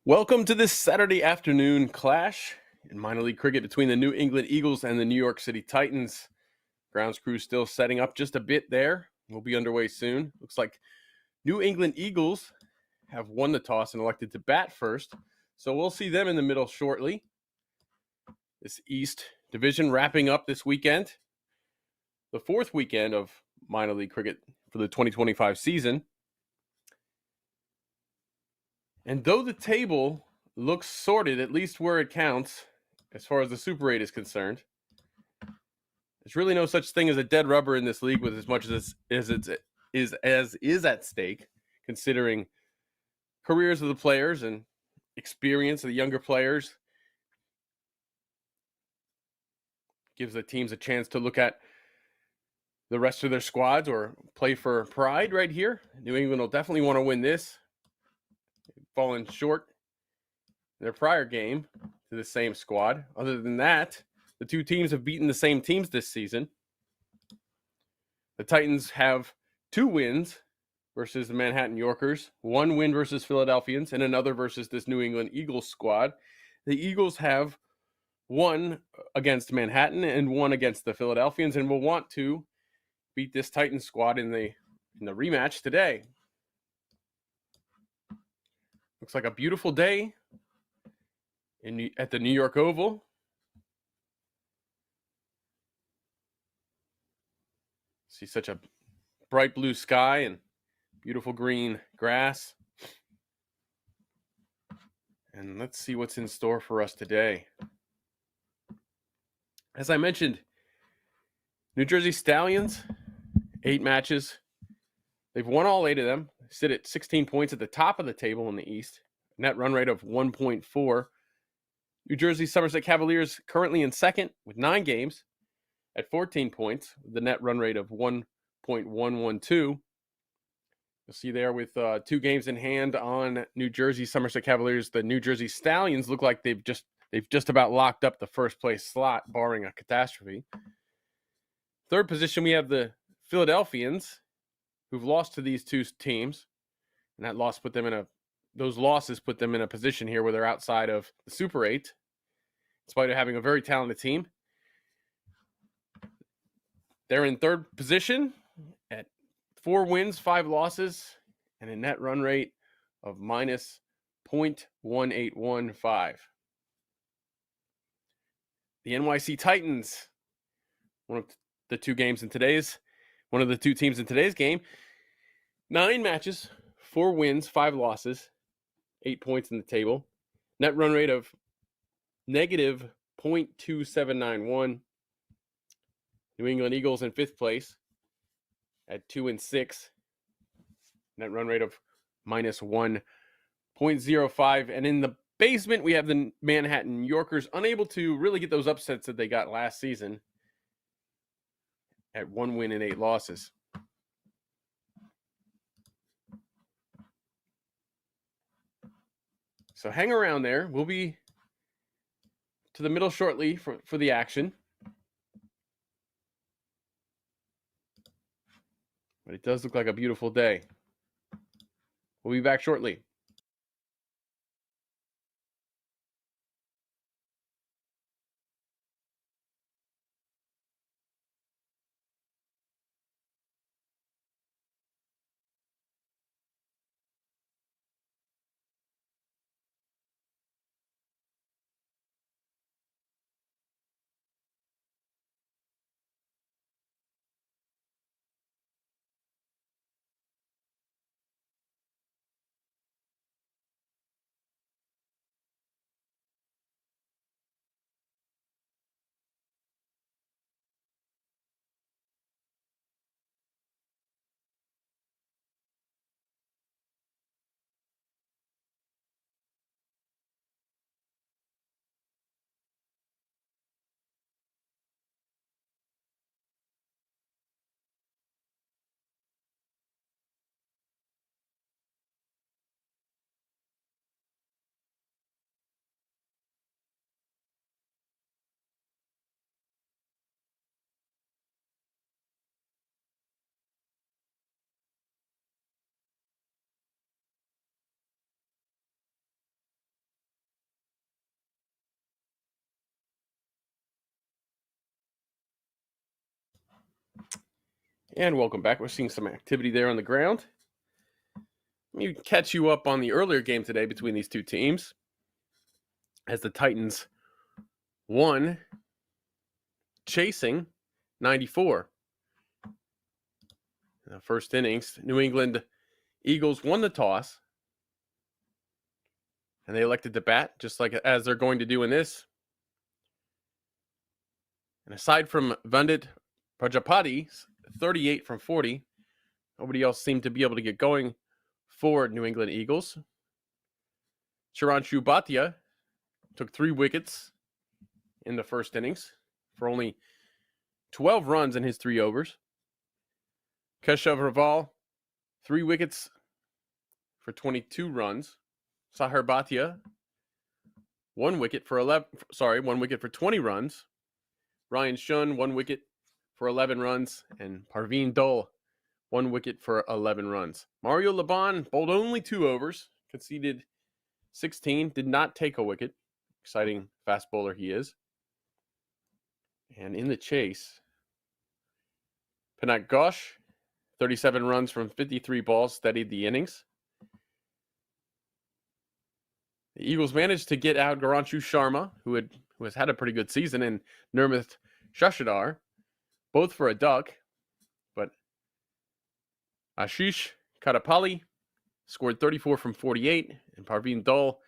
Welcome to this Saturday afternoon clash in minor league cricket between the New England Eagles and the New York City Titans. Grounds crew still setting up just a bit there. We'll be underway soon. Looks like New England Eagles have won the toss and elected to bat first. So we'll see them in the middle shortly. This East Division wrapping up this weekend. The fourth weekend of minor league cricket for the 2025 season. And though the table looks sorted, at least where it counts, as far as the Super 8 is concerned, there's really no such thing as a dead rubber in this league with as much as is at stake, considering careers of the players and experience of the younger players. Gives the teams a chance to look at the rest of their squads or play for pride right here. New England will definitely want to win this. Fallen short in their prior game to the same squad. Other than that, the two teams have beaten the same teams this season. The Titans have 2 wins versus the Manhattan Yorkers, 1 win versus Philadelphians, and another versus this New England Eagles squad. The Eagles have 1 against Manhattan and 1 against the Philadelphians, and will want to beat this Titans squad in the rematch today. Looks like a beautiful day at the New York Oval. See such a bright blue sky and beautiful green grass. And let's see what's in store for us today. As I mentioned, New Jersey Stallions, 8 matches. They've won all 8 of them. They sit at 16 points at the top of the table in the East. Net run rate of 1.4. New Jersey Somerset Cavaliers currently in second with 9 games at 14 points, with the net run rate of 1.112. You'll see there with 2 games in hand on New Jersey Somerset Cavaliers, the New Jersey Stallions look like they've just about locked up the first place slot, barring a catastrophe. Third position, we have the Philadelphians, who've lost to these 2 teams, and those losses put them in a position here where they're outside of the Super 8, in spite of having a very talented team. They're in third position at 4 wins, 5 losses, and a net run rate of minus 0.1815. The NYC Titans, one of the 2 teams in today's game, 9 matches, 4 wins, 5 losses, 8 points in the table. Net run rate of negative 0.2791. New England Eagles in 5th place at 2-6. Net run rate of minus 1.05. And in the basement, we have the Manhattan Yorkers, unable to really get those upsets that they got last season at 1 win and 8 losses. So hang around there. We'll be to the middle shortly for the action. But it does look like a beautiful day. We'll be back shortly. And welcome back. We're seeing some activity there on the ground. Let me catch you up on the earlier game today between these two teams, as the Titans won, chasing 94. In the first innings, New England Eagles won the toss, and they elected to bat, just like as they're going to do in this. And aside from Vandit Prajapati's 38 from 40, nobody else seemed to be able to get going for New England Eagles. Chiranshu Bhatia took 3 wickets in the first innings for only 12 runs in his 3 overs. Keshav Raval, 3 wickets for 22 runs. Sahar Bhatia, 1 wicket for 20 runs. Ryan Shun, 1 wicket for 11 runs. And Parveen Dole, 1 wicket for 11 runs. Mario Laban bowled only 2 overs, conceded 16, did not take a wicket. Exciting fast bowler he is. And in the chase, Pinak Ghosh, 37 runs from 53 balls, steadied the innings. The Eagles managed to get out Garanshu Sharma, who has had a pretty good season, and Nirmith Shashidhar, both for a duck. But Ashish Kadapali scored 34 from 48, and Parveen Dole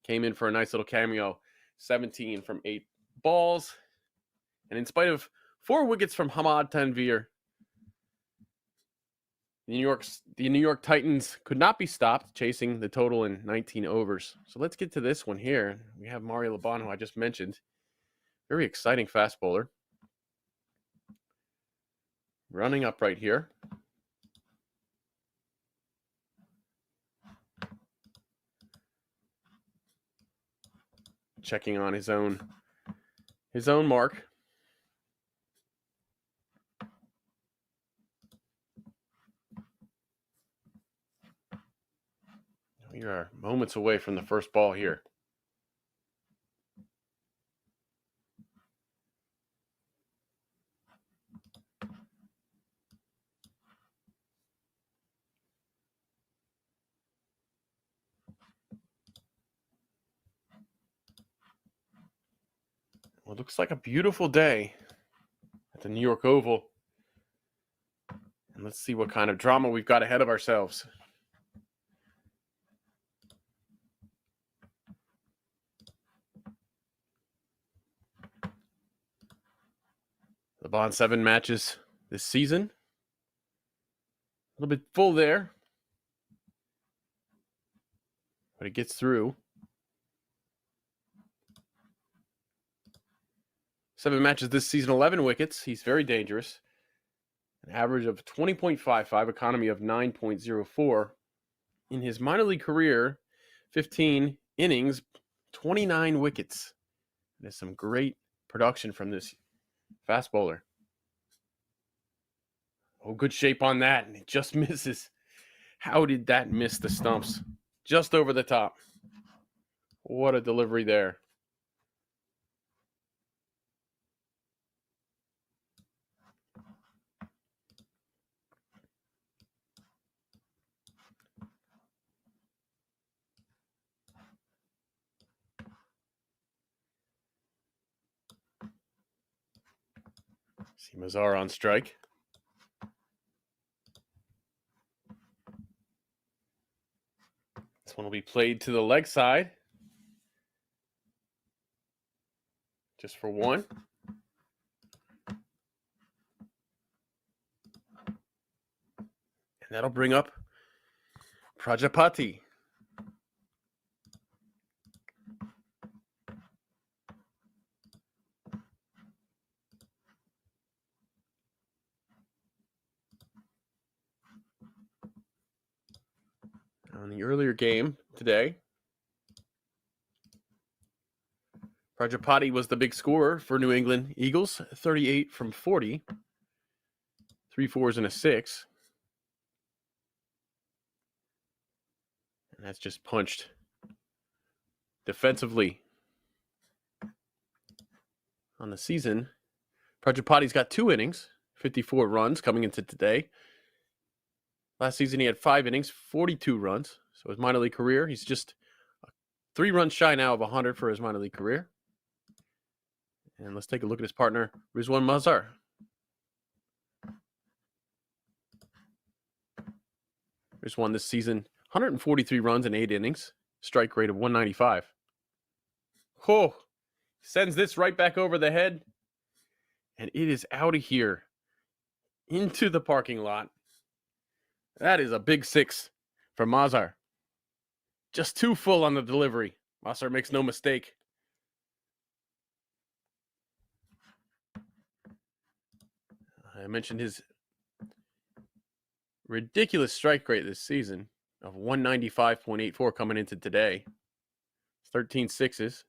came in for a nice little cameo, 17 from 8 balls. And in spite of 4 wickets from Hamad Tanvir, the New York Titans could not be stopped, chasing the total in 19 overs. So let's get to this one here. We have Mario Laban, who I just mentioned. Very exciting fast bowler. Running up right here. Checking on his own mark. We are moments away from the first ball here. Well, it looks like a beautiful day at the New York Oval. And let's see what kind of drama we've got ahead of ourselves. LeBron 7 matches this season. A little bit full there, but it gets through. 7 matches this season, 11 wickets. He's very dangerous. An average of 20.55, economy of 9.04. In his minor league career, 15 innings, 29 wickets. There's some great production from this fast bowler. Oh, good shape on that, and it just misses. How did that miss the stumps? Just over the top. What a delivery there. See Mazar on strike. This one will be played to the leg side. Just for 1. And that'll bring up Prajapati. On the earlier game today, Prajapati was the big scorer for New England Eagles, 38 from 40, 3 4s and a 6. And that's just punched defensively. On the season, Prajapati's got 2 innings, 54 runs coming into today. Last season, he had 5 innings, 42 runs. So his minor league career, he's just 3 runs shy now of 100 for his minor league career. And let's take a look at his partner, Rizwan Mazhar. Rizwan this season, 143 runs in 8 innings, strike rate of 195. Oh, sends this right back over the head. And it is out of here into the parking lot. That is a big 6 for Mazhar. Just too full on the delivery. Mazhar makes no mistake. I mentioned his ridiculous strike rate this season of 195.84 coming into today. 13 sixes.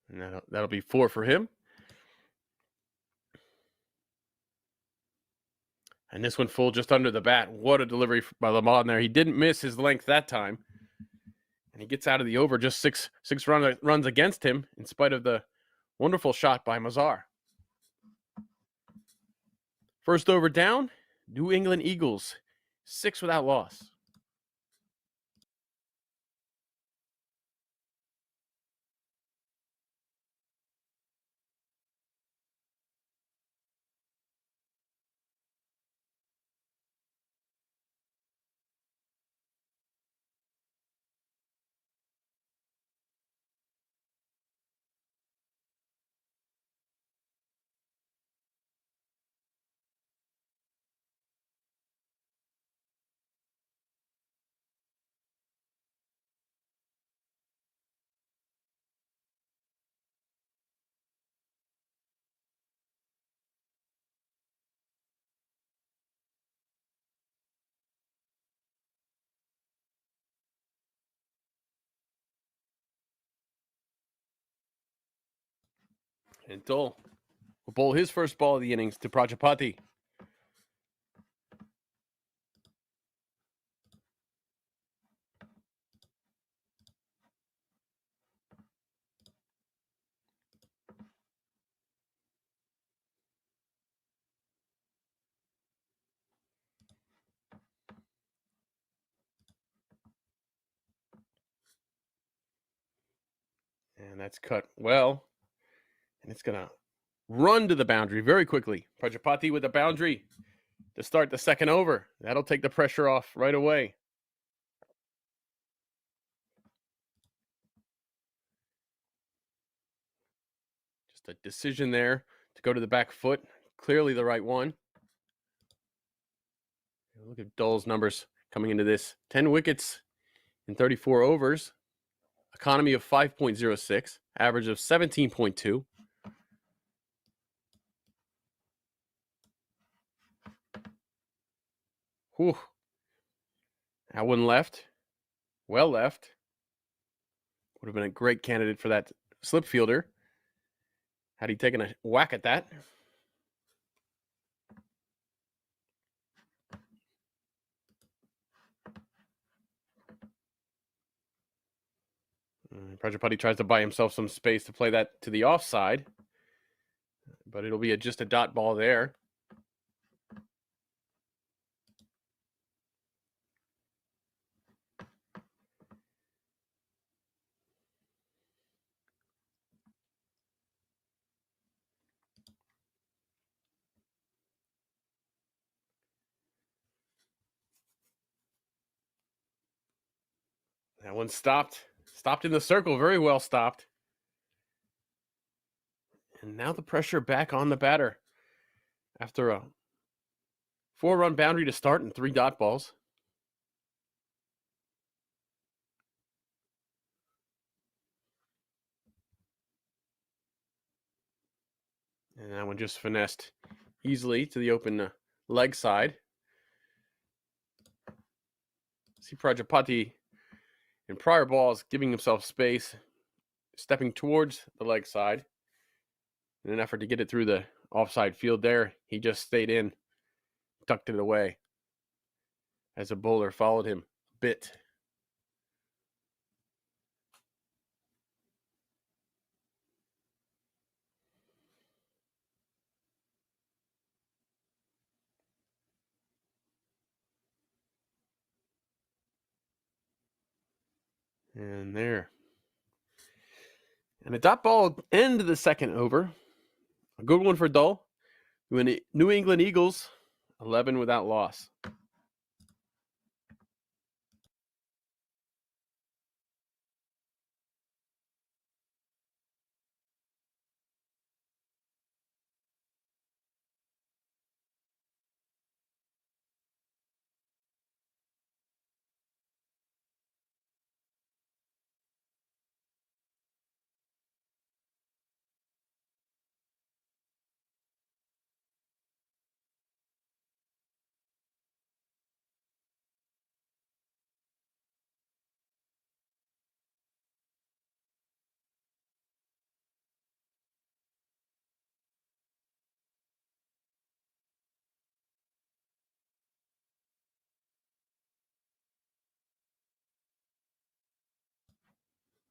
And that'll be 4 for him. And this one full just under the bat. What a delivery by Lamont there. He didn't miss his length that time. And he gets out of the over, just six runs against him in spite of the wonderful shot by Mazhar. First over down, New England Eagles, 6 without loss. And Dole will bowl his first ball of the innings to Prajapati. And that's cut well. And it's going to run to the boundary very quickly. Prajapati with the boundary to start the second over. That'll take the pressure off right away. Just a decision there to go to the back foot. Clearly the right one. Look at Dole's numbers coming into this. 10 wickets in 34 overs. Economy of 5.06. Average of 17.2. Whew. That one left. Well left. Would have been a great candidate for that slip fielder had he taken a whack at that. Prajapati tries to buy himself some space to play that to the offside, but it'll be just a dot ball there. That one stopped in the circle, very well stopped. And now the pressure back on the batter after a 4-run boundary to start and 3 dot balls. And that one just finessed easily to the open leg side. See Prajapati in prior balls giving himself space, stepping towards the leg side in an effort to get it through the offside field there. He just stayed in tucked it away as a bowler followed him a bit. And there. And a dot ball end of the second over. A good one for Dull. New England Eagles, 11 without loss.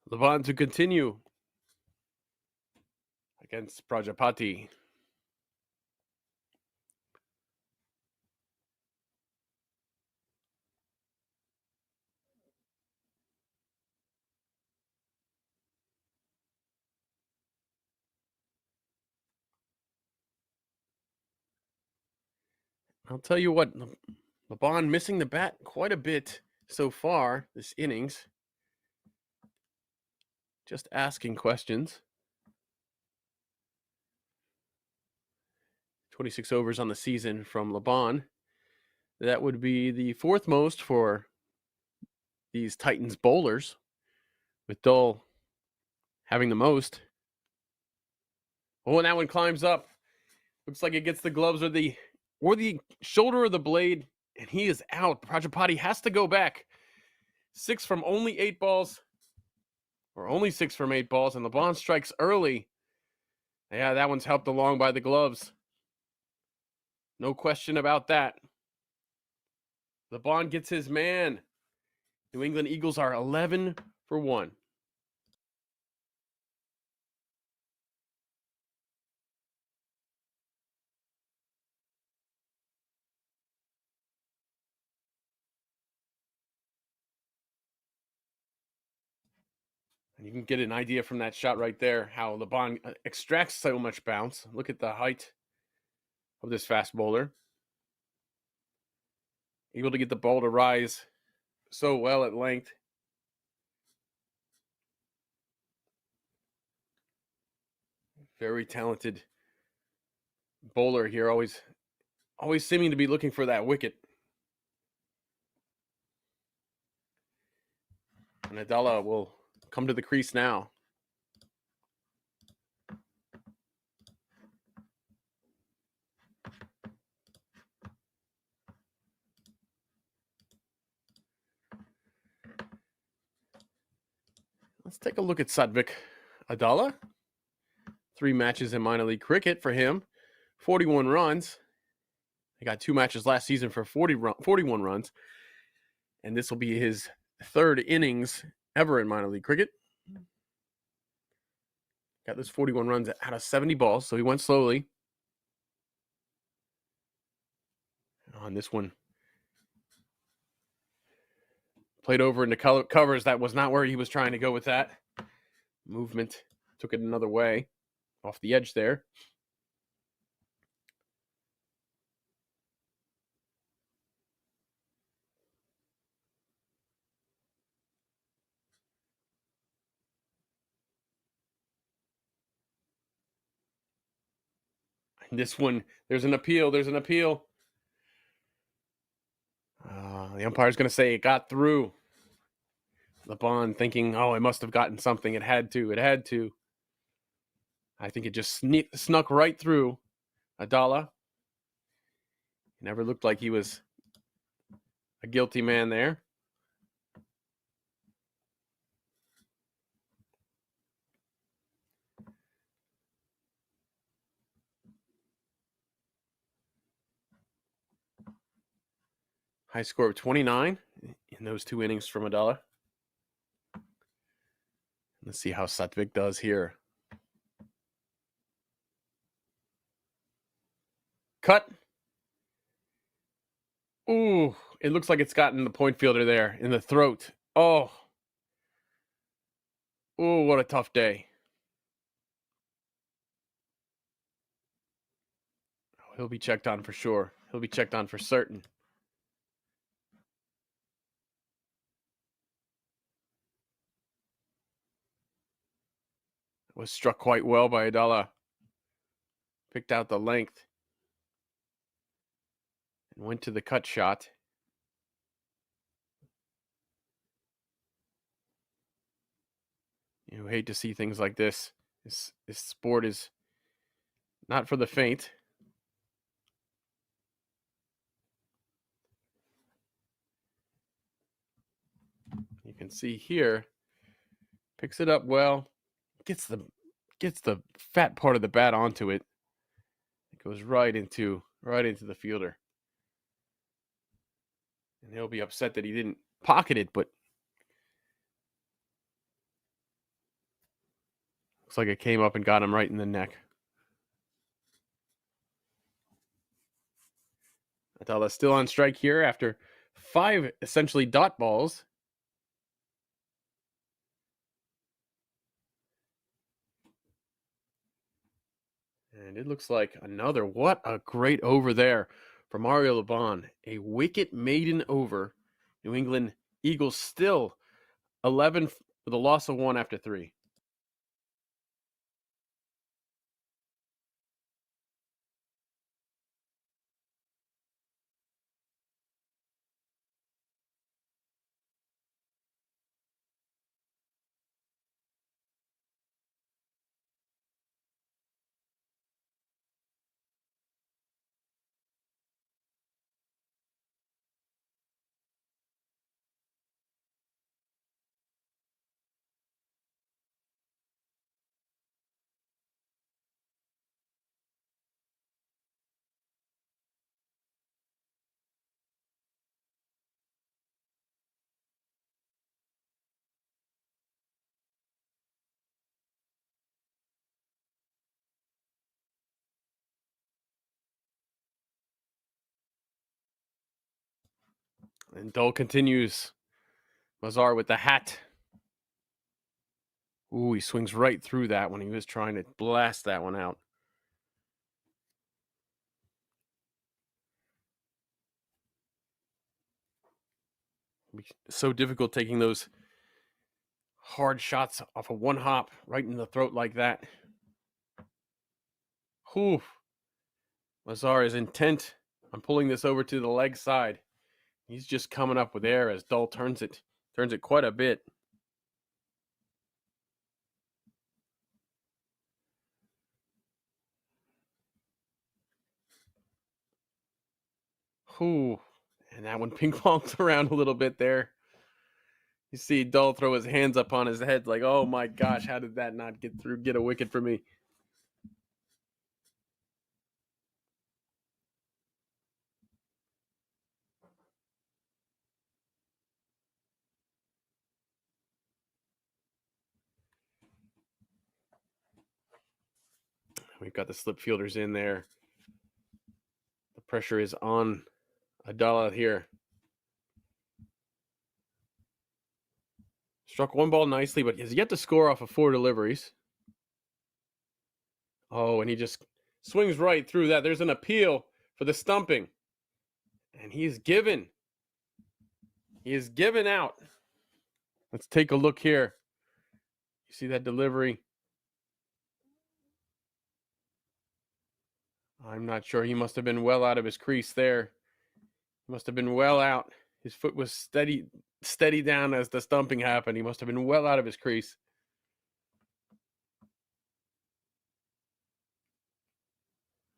Levon to continue against Prajapati. I'll tell you what, Levon missing the bat quite a bit so far this innings. Just asking questions. 26 overs on the season from Levon. That would be the fourth most for these Titans bowlers, with Dull having the most. Oh, and that one climbs up. Looks like it gets the gloves or the shoulder of the blade, and he is out. Prajapati has to go back. 6 from only 8 balls, or only 6 from 8 balls, and Levon strikes early. Yeah, that one's helped along by the gloves. No question about that. Levon gets his man. New England Eagles are 11 for 1. And you can get an idea from that shot right there how Levon extracts so much bounce. Look at the height of this fast bowler. Able to get the ball to rise so well at length. Very talented bowler here, always seeming to be looking for that wicket. And Adela will come to the crease now. Let's take a look at Sadvik Adala. 3 matches in minor league cricket for him. 41 runs. He got 2 matches last season for 41 runs. And this will be his 3rd innings ever in minor league cricket. Got those 41 runs out of 70 balls, so he went slowly. On this one, played over into covers. That was not where he was trying to go with that. Movement took it another way, off the edge there. And this one, there's an appeal. The umpire's going to say it got through. Levon thinking, oh, it must have gotten something. It had to. I think it just snuck right through Adala. He never looked like he was a guilty man there. High score of 29 in those 2 innings from Adala. Let's see how Satvik does here. Cut. Ooh, it looks like it's gotten the point fielder there in the throat. Oh. Ooh, what a tough day. He'll be checked on for sure. He'll be checked on for certain. Was struck quite well by Adala. Picked out the length. And went to the cut shot. You hate to see things like this. This sport is not for the faint. You can see here, picks it up well, gets the fat part of the bat onto it. It goes right into the fielder. And he'll be upset that he didn't pocket it, but looks like it came up and got him right in the neck. Atala's still on strike here after 5 essentially dot balls. And it looks like another, what a great over there for Mario Laban. A wicket maiden over. New England Eagles still 11 with a loss of 1 after 3. And Dole continues. Mazar with the hat. Ooh, he swings right through that when he was trying to blast that one out. So difficult taking those hard shots off of one hop right in the throat like that. Whew. Mazar is intent on pulling this over to the leg side. He's just coming up with air as Dull turns it quite a bit. Whew. And that one ping pongs around a little bit there. You see Dull throw his hands up on his head like, oh my gosh, how did that not get a wicket for me? We've got the slip fielders in there. The pressure is on Adala here. Struck one ball nicely, but has yet to score off of 4 deliveries. Oh, and he just swings right through that. There's an appeal for the stumping. And he is given. He is given out. Let's take a look here. You see that delivery? I'm not sure. He must have been well out of his crease there. He must have been well out. His foot was steady down as the stumping happened. He must have been well out of his crease.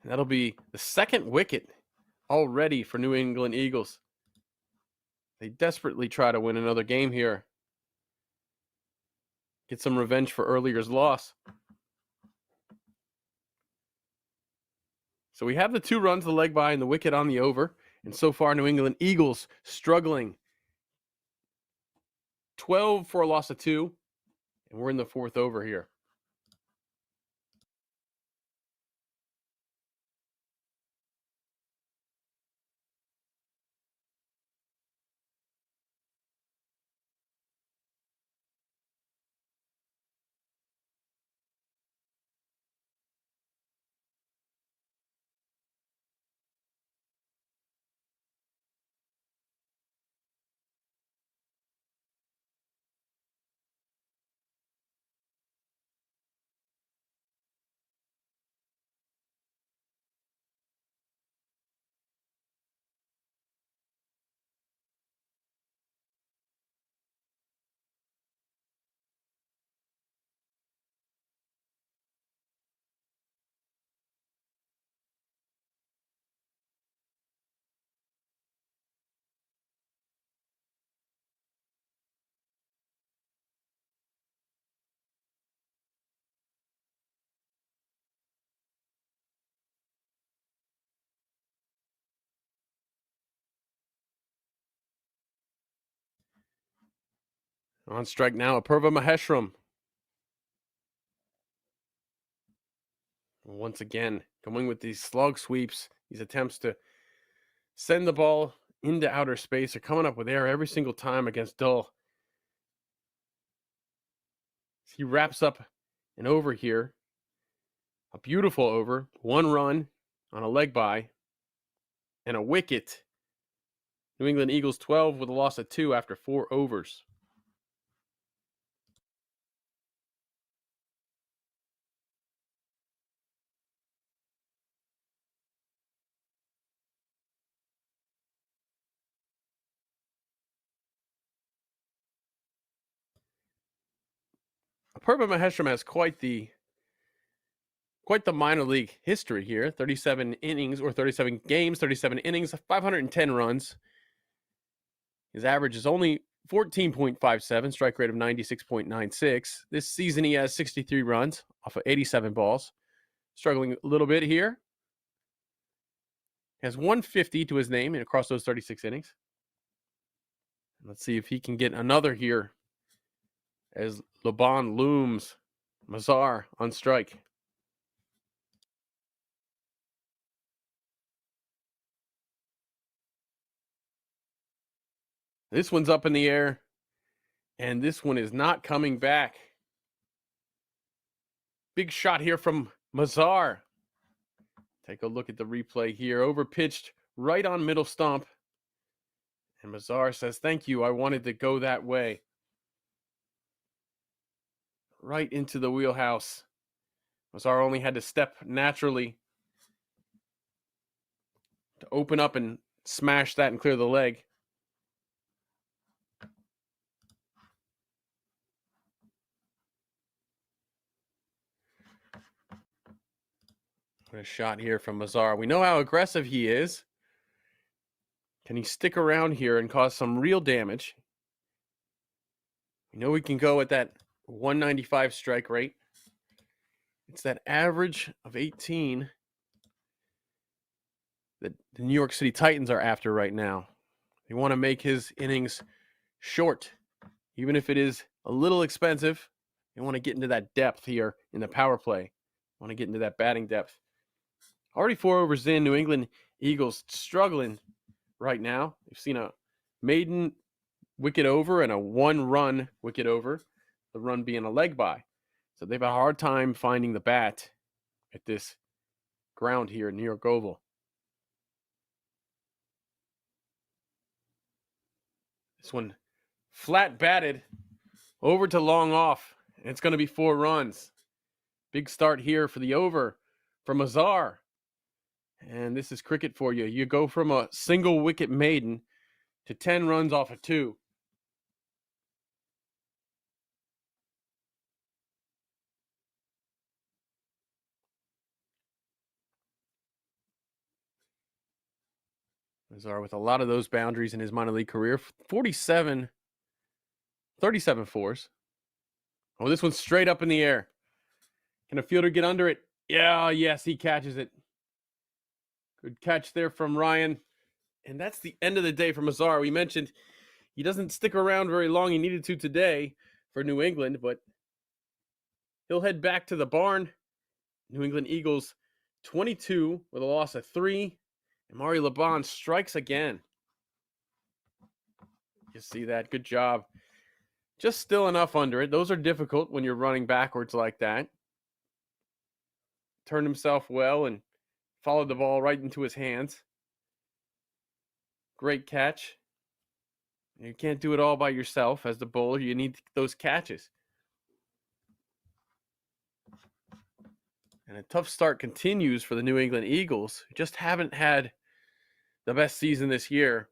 And that'll be the 2nd wicket already for New England Eagles. They desperately try to win another game here. Get some revenge for earlier's loss. So we have the 2 runs, the leg by, and the wicket on the over. And so far, New England Eagles struggling. 12 for a loss of 2. And we're in the 4th over here. On strike now, Apurva Maheshram. Once again, going with these slog sweeps, these attempts to send the ball into outer space are coming up with air every single time against Dull. He wraps up an over here. A beautiful over. 1 run on a leg by and a wicket. New England Eagles 12 with a loss of 2 after 4 overs. Apurva Maheshram has quite the minor league history here. 37 innings or 37 games, 37 innings, 510 runs. His average is only 14.57, strike rate of 96.96. This season he has 63 runs off of 87 balls. Struggling a little bit here. Has 150 to his name across those 36 innings. Let's see if he can get another here as Laban looms. Mazar on strike. This one's up in the air, and this one is not coming back. Big shot here from Mazar. Take a look at the replay here. Overpitched right on middle stump. And Mazar says, thank you. I wanted to go that way. Right into the wheelhouse. Mazar only had to step naturally to open up and smash that and clear the leg. What a shot here from Mazar. We know how aggressive he is. Can he stick around here and cause some real damage? We know we can go at that 195 strike rate. It's that average of 18 that the New York City Titans are after right now. They want to make his innings short, even if it is a little expensive. They want to get into that depth here in the power play. Want to get into that batting depth. Already 4 overs in, New England Eagles struggling right now. We've seen a maiden wicket over and a 1-run wicket over, the run being a leg by. So they've had a hard time finding the bat at this ground here in New York Oval. This one flat batted over to long off. And it's going to be 4 runs. Big start here for the over from Mazar. And this is cricket for you. You go from a single wicket maiden to 10 runs off of 2. Mazar with a lot of those boundaries in his minor league career. 37 fours. Oh, this one's straight up in the air. Can a fielder get under it? Yeah, yes, he catches it. Good catch there from Ryan. And that's the end of the day for Mazar. We mentioned he doesn't stick around very long. He needed to today for New England, but he'll head back to the barn. New England Eagles 22 with a loss of 3. And Mario Laban strikes again. You see that? Good job. Just still enough under it. Those are difficult when you're running backwards like that. Turned himself well and followed the ball right into his hands. Great catch. You can't do it all by yourself as the bowler. You need those catches. And a tough start continues for the New England Eagles, who just haven't had the best season this year.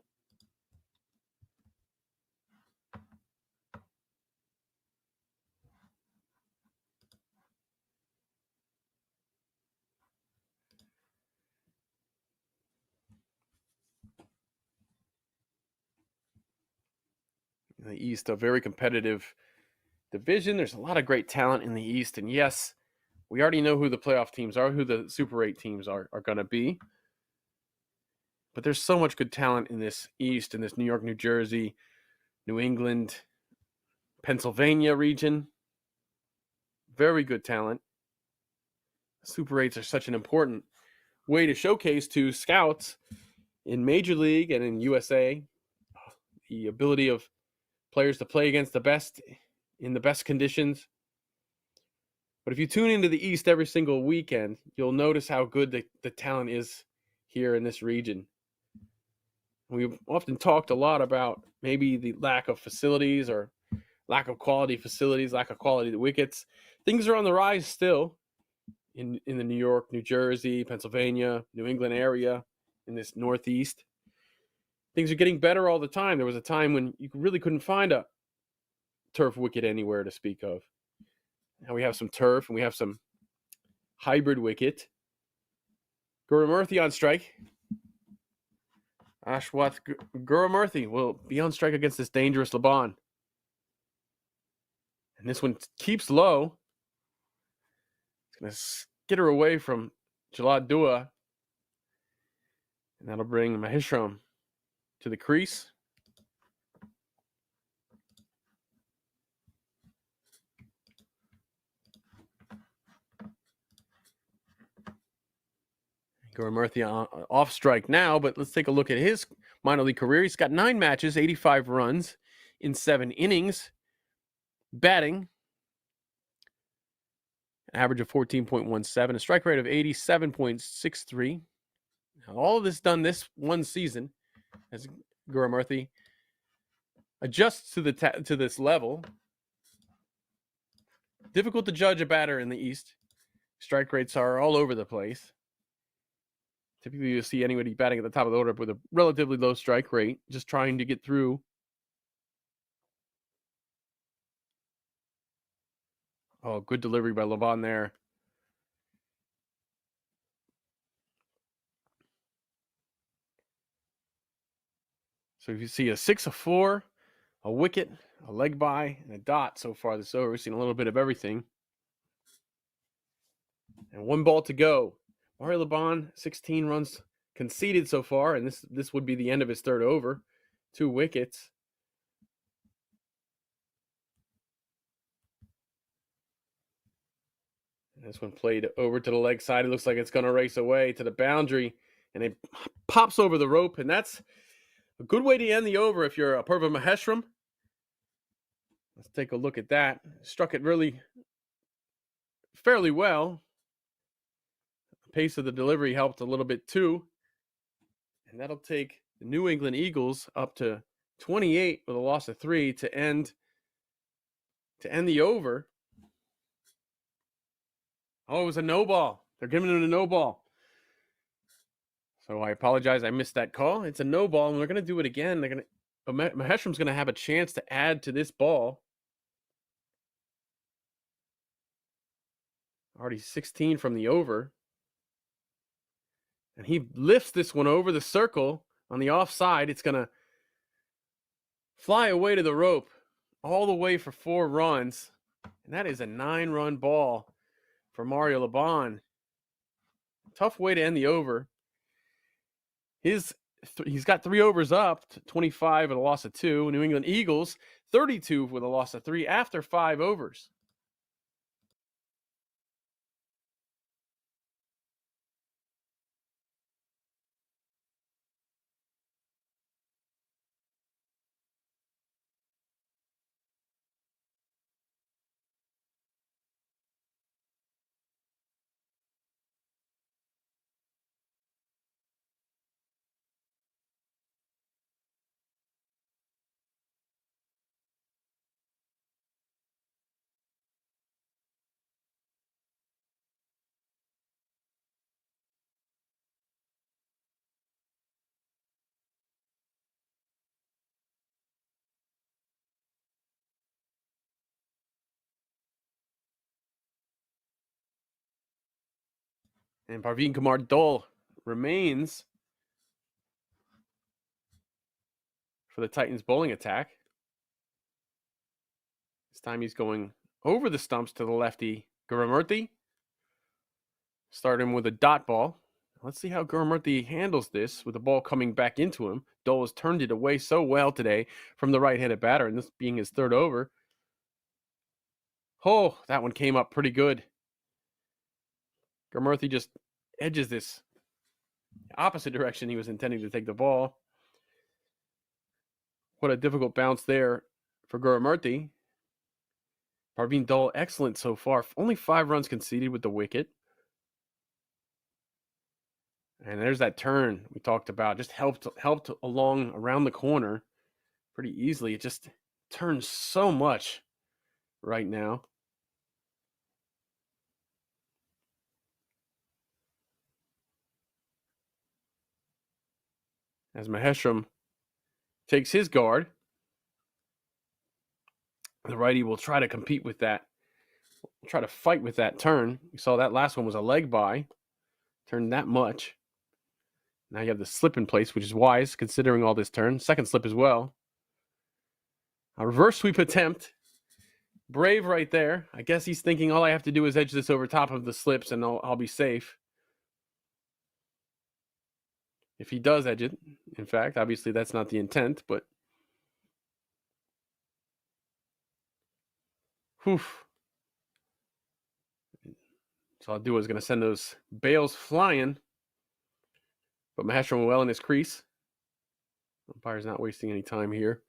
In the East, a very competitive division. There's a lot of great talent in the East. And yes, we already know who the playoff teams are, who the Super 8 teams are going to be. But there's so much good talent in this East, in this New York, New Jersey, New England, Pennsylvania region. Very good talent. Super 8s are such an important way to showcase to scouts in Major League and in USA the ability of players to play against the best in the best conditions. But if you tune into the East every single weekend, you'll notice how good the talent is here in this region. We've often talked a lot about maybe the lack of facilities or lack of quality facilities, lack of quality wickets. Things are on the rise still in the New York, New Jersey, Pennsylvania, New England area, in this Northeast. Things are getting better all the time. There was a time when you really couldn't find a turf wicket anywhere to speak of. Now we have some turf and we have some hybrid wicket. Gurumurthy on strike. Ashwath Gurumurthy will be on strike against this dangerous Laban. And this one keeps low. It's going to skitter away from Jalad Dua. And that'll bring Maheshram to the crease. Gurumurthy off strike now, but let's take a look at his minor league career. He's got 9 matches, 85 runs in 7 innings. Batting, an average of 14.17, a strike rate of 87.63. Now, all of this done this one season as Gurumurthy adjusts to this level. Difficult to judge a batter in the East. Strike rates are all over the place. Typically, you'll see anybody batting at the top of the order with a relatively low strike rate, just trying to get through. Oh, good delivery by Laban there. So if you see a 6, a 4, a wicket, a leg by, and a dot so far this over, we've seen a little bit of everything. And 1 ball to go. Mario Laban, 16 runs conceded so far, and this would be the end of his 3rd over. 2 wickets. And this one played over to the leg side. It looks like it's going to race away to the boundary, and it pops over the rope, and that's a good way to end the over if you're a Purva Maheshram. Let's take a look at that. Struck it really fairly well. The pace of the delivery helped a little bit too. And that'll take the New England Eagles up to 28 with a loss of 3 to end the over. Oh, it was a no ball. They're giving it a no ball. So I apologize. I missed that call. It's a no ball, and they're going to do it again. Maheshram's going to have a chance to add to this ball. Already 16 from the over. And he lifts this one over the circle on the offside. It's going to fly away to the rope all the way for 4 runs. And that is a 9-run ball for Mario Laban. Tough way to end the over. His He's got 3 overs up, 25 with a loss of 2. New England Eagles, 32 with a loss of 3 after 5 overs. And Parveen Kumar Dole remains for the Titans bowling attack. This time he's going over the stumps to the lefty Gurumurthy. Start him with a dot ball. Let's see how Gurumurthy handles this with the ball coming back into him. Dole has turned it away so well today from the right-handed batter, and this being his 3rd over. Oh, that one came up pretty good. Gurumurthy just edges this opposite direction he was intending to take the ball. What a difficult bounce there for Gurumurthy. Parveen Dole, excellent so far. Only 5 runs conceded with the wicket. And there's that turn we talked about. Just helped along around the corner pretty easily. It just turns so much right now. As Maheshram takes his guard, the righty will try to compete with that, try to fight with that turn. You saw that last one was a leg by, turned that much. Now you have the slip in place, which is wise considering all this turn. Second slip as well. A reverse sweep attempt. Brave right there. I guess he's thinking all I have to do is edge this over top of the slips and I'll be safe. If he does edge it, in fact, obviously that's not the intent, but whew. So I'll do is going to send those bails flying. But Maheshram well in his crease. Umpire's not wasting any time here.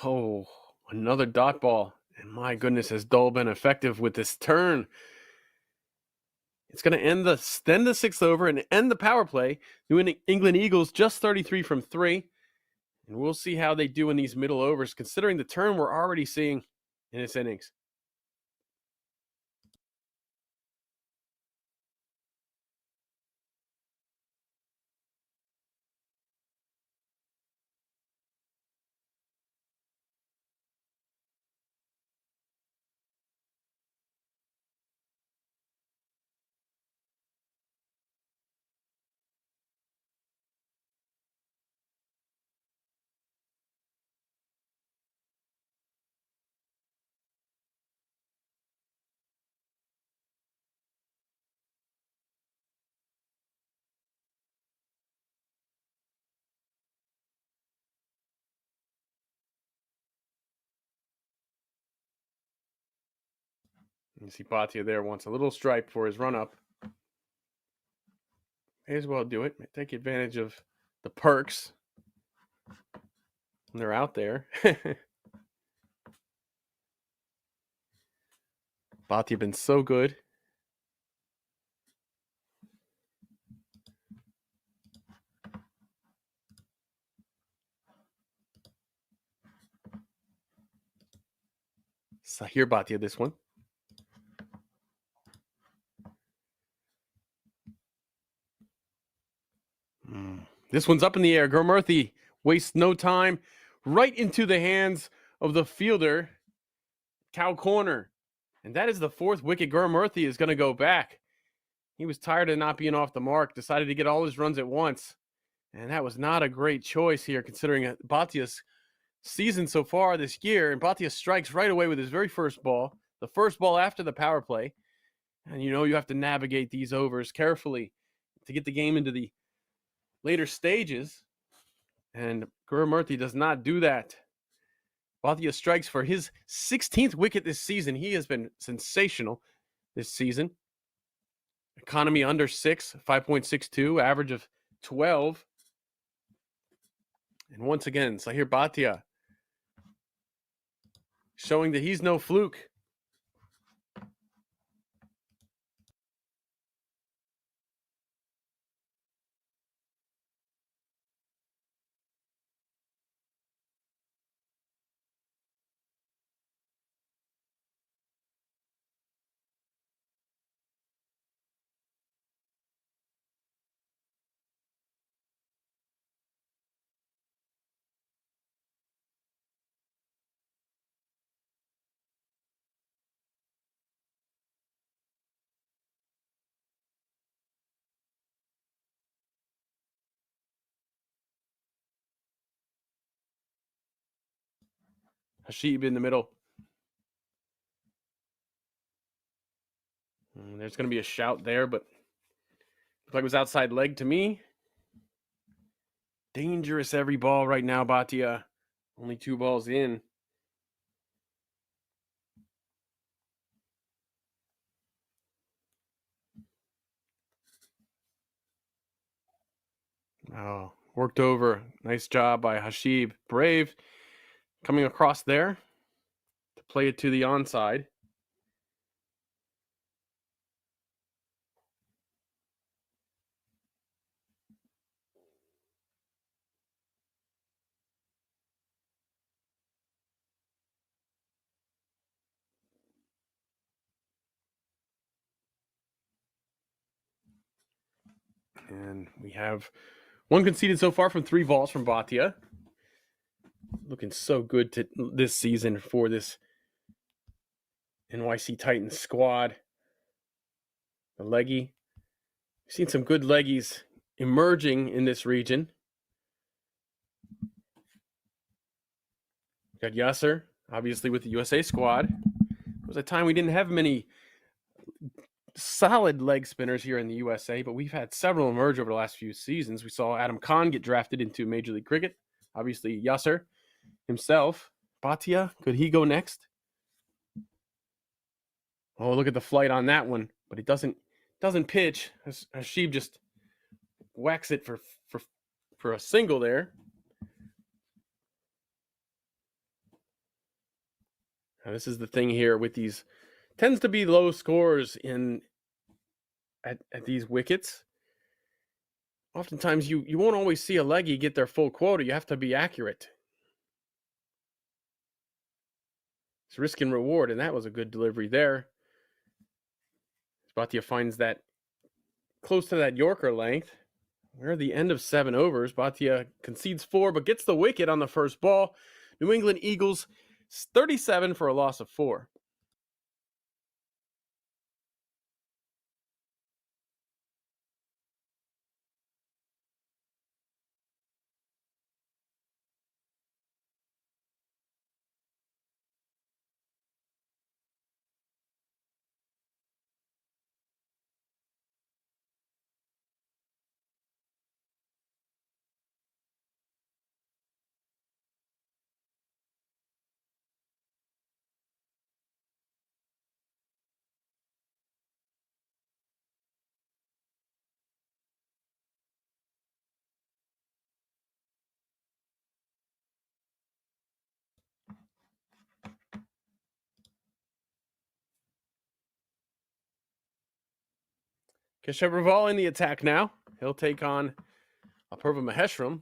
Oh, another dot ball. And my goodness, has Dole been effective with this turn. It's going to end the 6th over and end the power play. New England Eagles just 33 from 3. And we'll see how they do in these middle overs, considering the turn we're already seeing in this innings. You see Bhatia there wants a little stripe for his run-up. May as well do it. Take advantage of the perks when they're out there. Bhatia been so good. Sahir Bhatia this one. This one's up in the air. Gurumurthy wastes no time. Right into the hands of the fielder. Cow corner. And that is the 4th wicket. Gurumurthy is going to go back. He was tired of not being off the mark, decided to get all his runs at once. And that was not a great choice here, considering Bhattia's season so far this year. And Bhatia strikes right away with his very first ball, the first ball after the power play. And you have to navigate these overs carefully to get the game into the later stages. And Gurumurthy does not do that. Bhatia strikes for his 16th wicket this season. He has been sensational this season. Economy under 6, 5.62, average of 12. And once again, Sahir Bhatia showing that he's no fluke. Hashib in the middle. And there's going to be a shout there, but looked like it was outside leg to me. Dangerous every ball right now, Bhatia. Only 2 balls in. Oh, worked over. Nice job by Hashib. Brave coming across there to play it to the onside. And we have 1 conceded so far from 3 balls from Bhatia. Looking so good this season for this NYC Titans squad. The leggy. We've seen some good leggies emerging in this region. We've got Yasser, obviously with the USA squad. It was a time we didn't have many solid leg spinners here in the USA, but we've had several emerge over the last few seasons. We saw Adam Khan get drafted into Major League Cricket. Obviously, Yasser himself. Bhatia, could he go next? Oh, look at the flight on that one, but it doesn't pitch. Hashib just whacks it for a single there. Now, this is the thing here with these, tends to be low scores at these wickets. Oftentimes you won't always see a leggy get their full quota. You have to be accurate. It's risk and reward, and that was a good delivery there. Bhatia finds that close to that Yorker length. We're at the end of 7 overs. Bhatia concedes 4, but gets the wicket on the first ball. New England Eagles 37 for a loss of 4. Keshav Raval in the attack now. He'll take on Apurva Maheshram.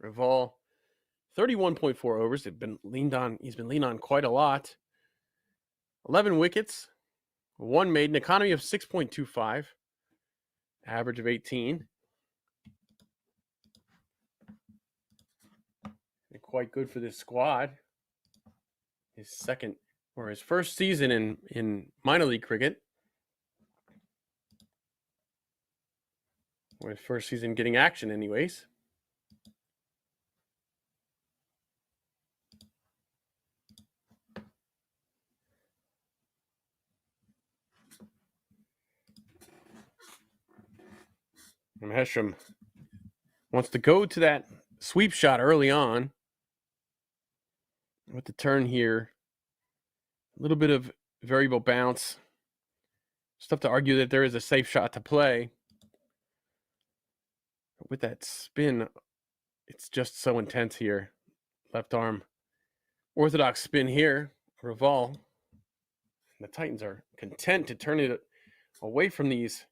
Raval, 31.4 overs. He's been leaned on quite a lot. 11 wickets, 1 maiden, economy of 6.25, average of 18. Quite good for this squad. His second for his first season in minor league cricket. Or his first season getting action anyways. And Heshram wants to go to that sweep shot early on. With the turn here, a little bit of variable bounce. It's tough to argue that there is a safe shot to play. But with that spin, it's just so intense here. Left arm. Orthodox spin here. Raval. The Titans are content to turn it away from these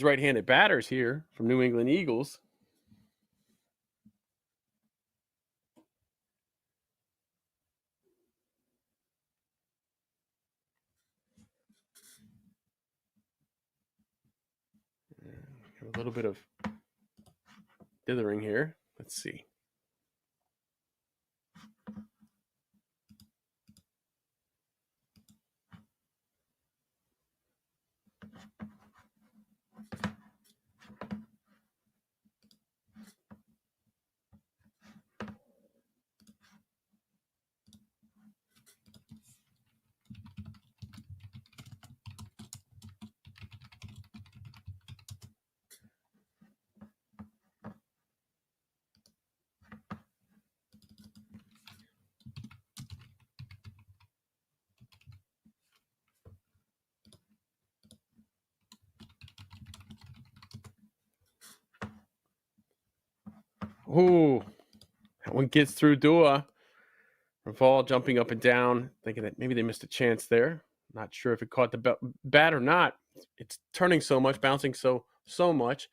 right-handed batters here from New England Eagles. A little bit of dithering here. Let's see. Ooh, that one gets through Dua. Raval jumping up and down, thinking that maybe they missed a chance there. Not sure if it caught the bat or not. It's turning so much, bouncing so much.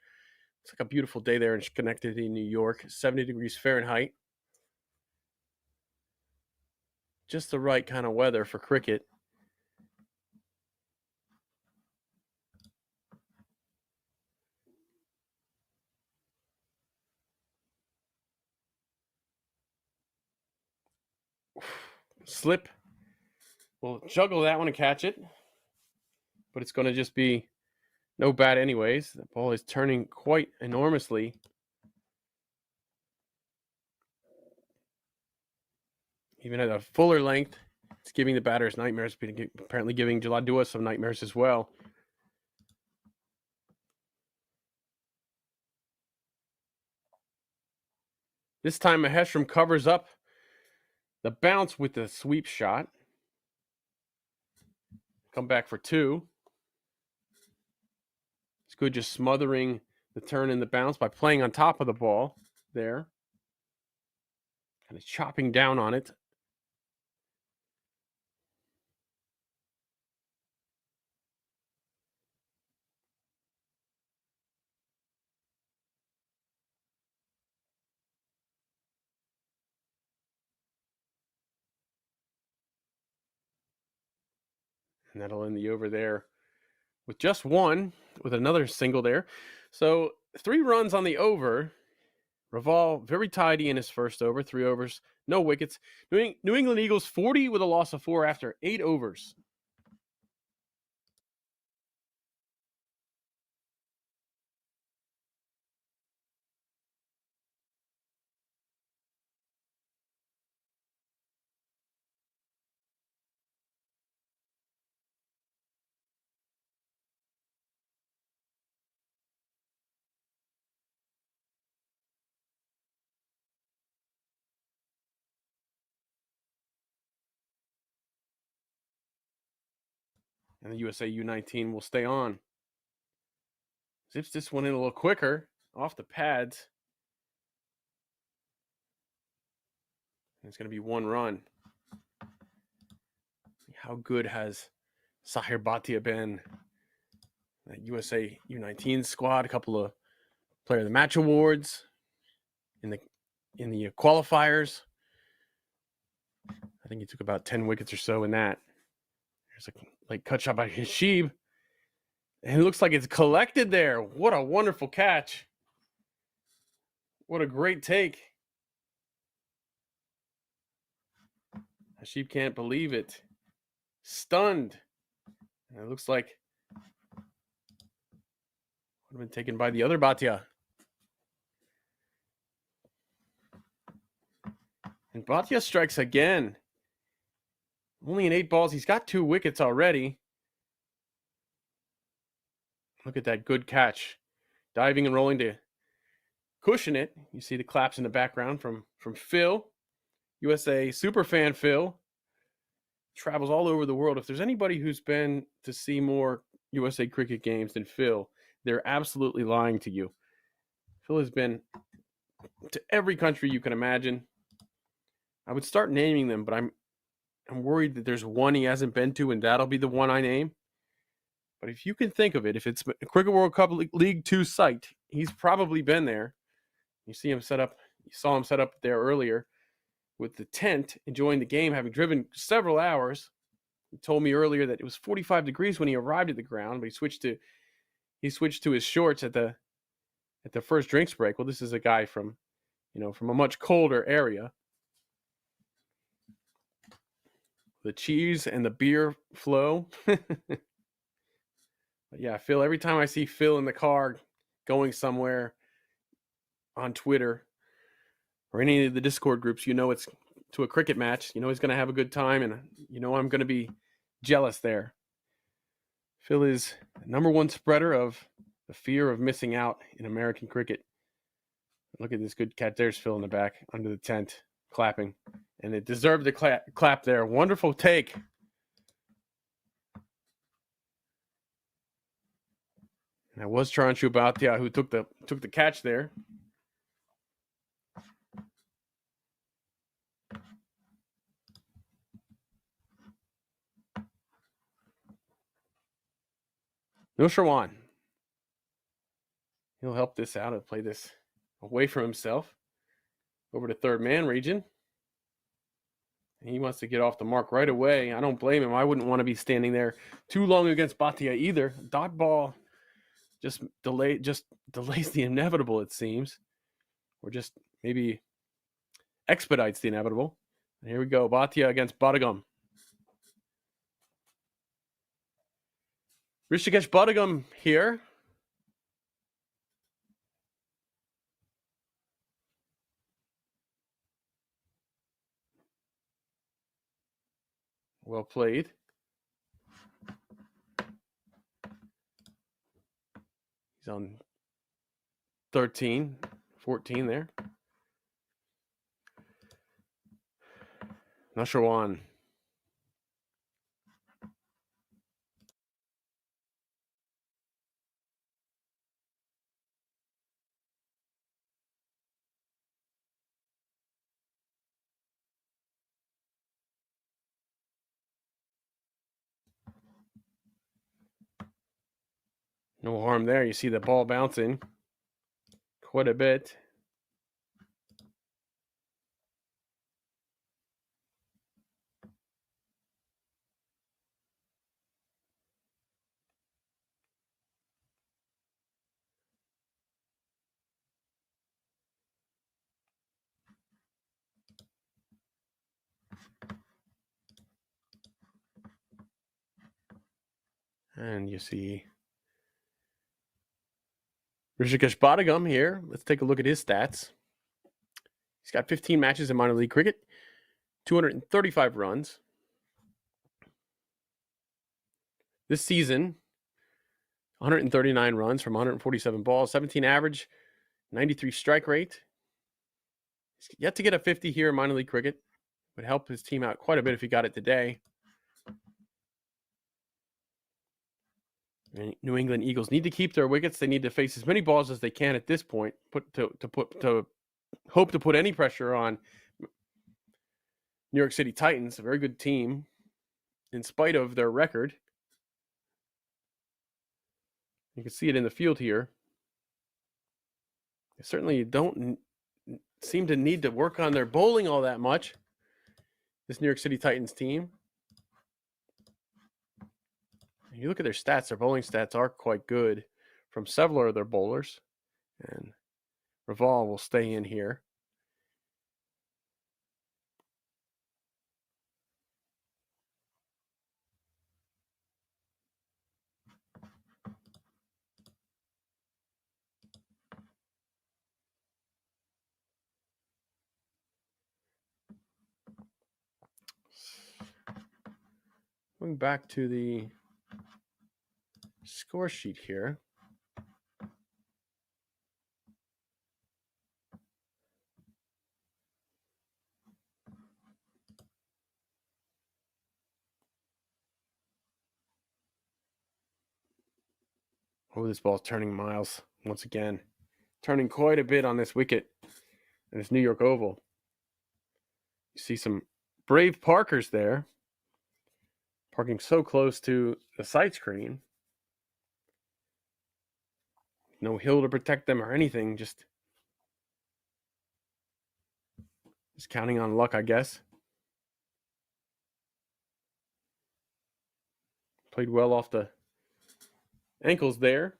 It's like a beautiful day there in Schenectady, New York. 70 degrees Fahrenheit. Just the right kind of weather for cricket. Slip. We'll juggle that one and catch it. But it's going to just be no bat anyways. The ball is turning quite enormously. Even at a fuller length, it's giving the batters nightmares, apparently giving Jaladua some nightmares as well. This time Maheshram covers up the bounce with the sweep shot. Come back for two. It's good just smothering the turn and the bounce by playing on top of the ball there. Kind of chopping down on it. And that'll end the over there with just one, with another single there. So 3 runs on the over. Raval very tidy in his first over, 3 overs, no wickets. New England Eagles 40 with a loss of 4 after 8 overs. And the USA U19 will stay on. Zips this one in a little quicker off the pads. And it's going to be 1 run. How good has Sahir Bhatia been? That USA U19 squad, a couple of Player of the Match awards in the qualifiers. I think he took about 10 wickets or so in that. There's a like cut shot by Hashib. And it looks like it's collected there. What a wonderful catch. What a great take. Sheep can't believe it. Stunned. And it looks like would have been taken by the other Bhatia. And Bhatia strikes again. Only in 8 balls. He's got 2 wickets already. Look at that good catch. Diving and rolling to cushion it. You see the claps in the background from Phil. USA superfan Phil. Travels all over the world. If there's anybody who's been to see more USA cricket games than Phil, they're absolutely lying to you. Phil has been to every country you can imagine. I would start naming them, but I'm worried that there's one he hasn't been to, and that'll be the one I name. But if you can think of it, if it's a Cricket World Cup League 2 site, he's probably been there. You see him set up. You saw him set up there earlier with the tent, enjoying the game, having driven several hours. He told me earlier that it was 45 degrees when he arrived at the ground, but he switched to his shorts at the first drinks break. Well, this is a guy from a much colder area. The cheese and the beer flow. But yeah, Phil, every time I see Phil in the car going somewhere on Twitter or any of the Discord groups, it's to a cricket match. He's going to have a good time, and I'm going to be jealous there. Phil is the #1 spreader of the fear of missing out in American cricket. Look at this good catch. There's Phil in the back under the tent clapping, and it deserved the clap there. Wonderful take. And that was Chiranshu Bhatia who took the catch there. No Sharwan. He'll help this out and play this away from himself. Over to third man region. And he wants to get off the mark right away. I don't blame him. I wouldn't want to be standing there too long against Bhatia either. Dot ball just delays the inevitable, it seems. Or just maybe expedites the inevitable. And here we go. Bhatia against Badagam. Rishikesh Badagam here. Well played. He's on 13, 14 there. Nashrawan. No harm there. You see the ball bouncing quite a bit. And you see Rishikesh Badagam here. Let's take a look at his stats. He's got 15 matches in minor league cricket, 235 runs. This season, 139 runs from 147 balls, 17 average, 93 strike rate. He's yet to get a 50 here in minor league cricket. Would help his team out quite a bit if he got it today. New England Eagles need to keep their wickets. They need to face as many balls as they can at this point, to hope to put any pressure on New York City Titans, a very good team, in spite of their record. You can see it in the field here. They certainly don't seem to need to work on their bowling all that much, this New York City Titans team. You look at their stats, their bowling stats are quite good from several of their bowlers. And Raval will stay in here. Going back to the score sheet here. Oh, this ball's turning miles once again. Turning quite a bit on this wicket in this New York Oval. You see some brave parkers there, parking so close to the sight screen. No hill to protect them or anything, just counting on luck, I guess. Played well off the ankles there.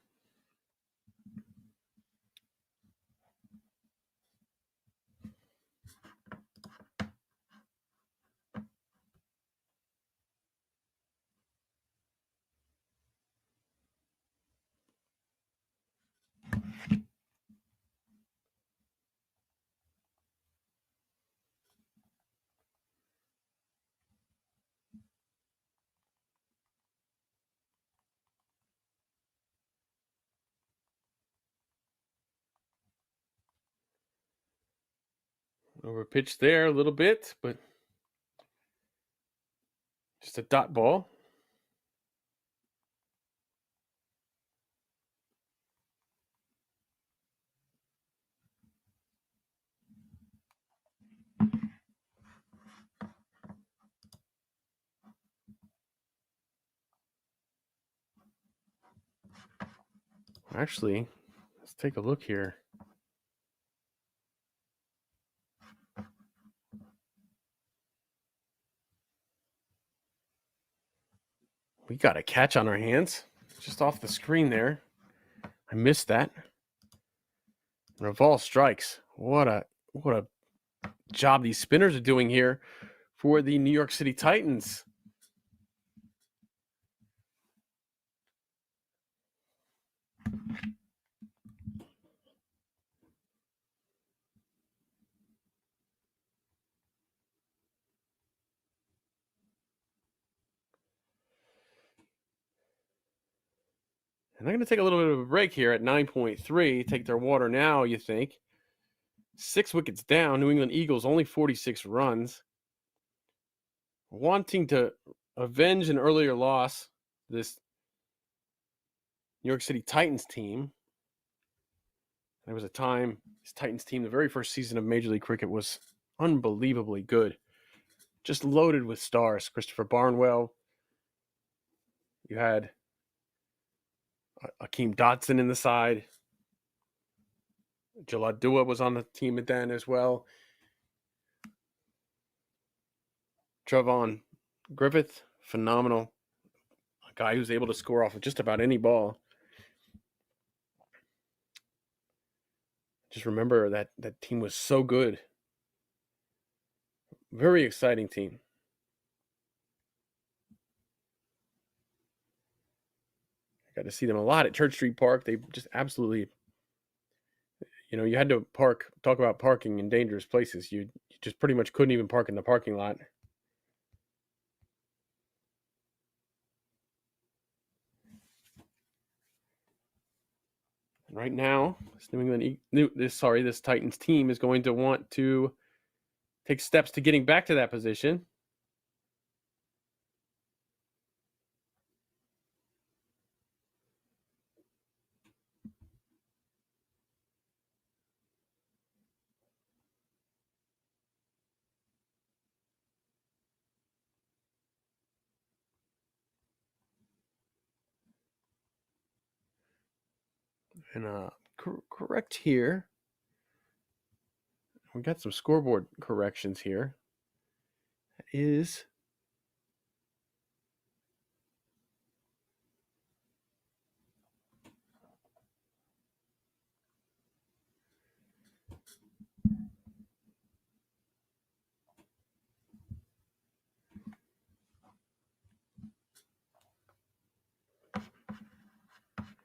Over pitch there a little bit, but just a dot ball. Actually, let's take a look here. We got a catch on our hands, just off the screen there. I missed that. Revolve strikes. What a job these spinners are doing here for the New York City Titans. And they're going to take a little bit of a break here at 9.3. Take their water now, you think. 6 wickets down. New England Eagles only 46 runs. Wanting to avenge an earlier loss, this New York City Titans team. There was a time this Titans team, the very first season of Major League Cricket, was unbelievably good. Just loaded with stars. Christopher Barnwell. You had Akeem Dotson in the side. Jalad Dua was on the team then as well. Trevon Griffith, phenomenal. A guy who's able to score off of just about any ball. Just remember that team was so good. Very exciting team. I got to see them a lot at Church Street Park. They just absolutely, you had to talk about parking in dangerous places. You just pretty much couldn't even park in the parking lot. Right now, this Titans team is going to want to take steps to getting back to that position. And correct here. We got some scoreboard corrections here. That is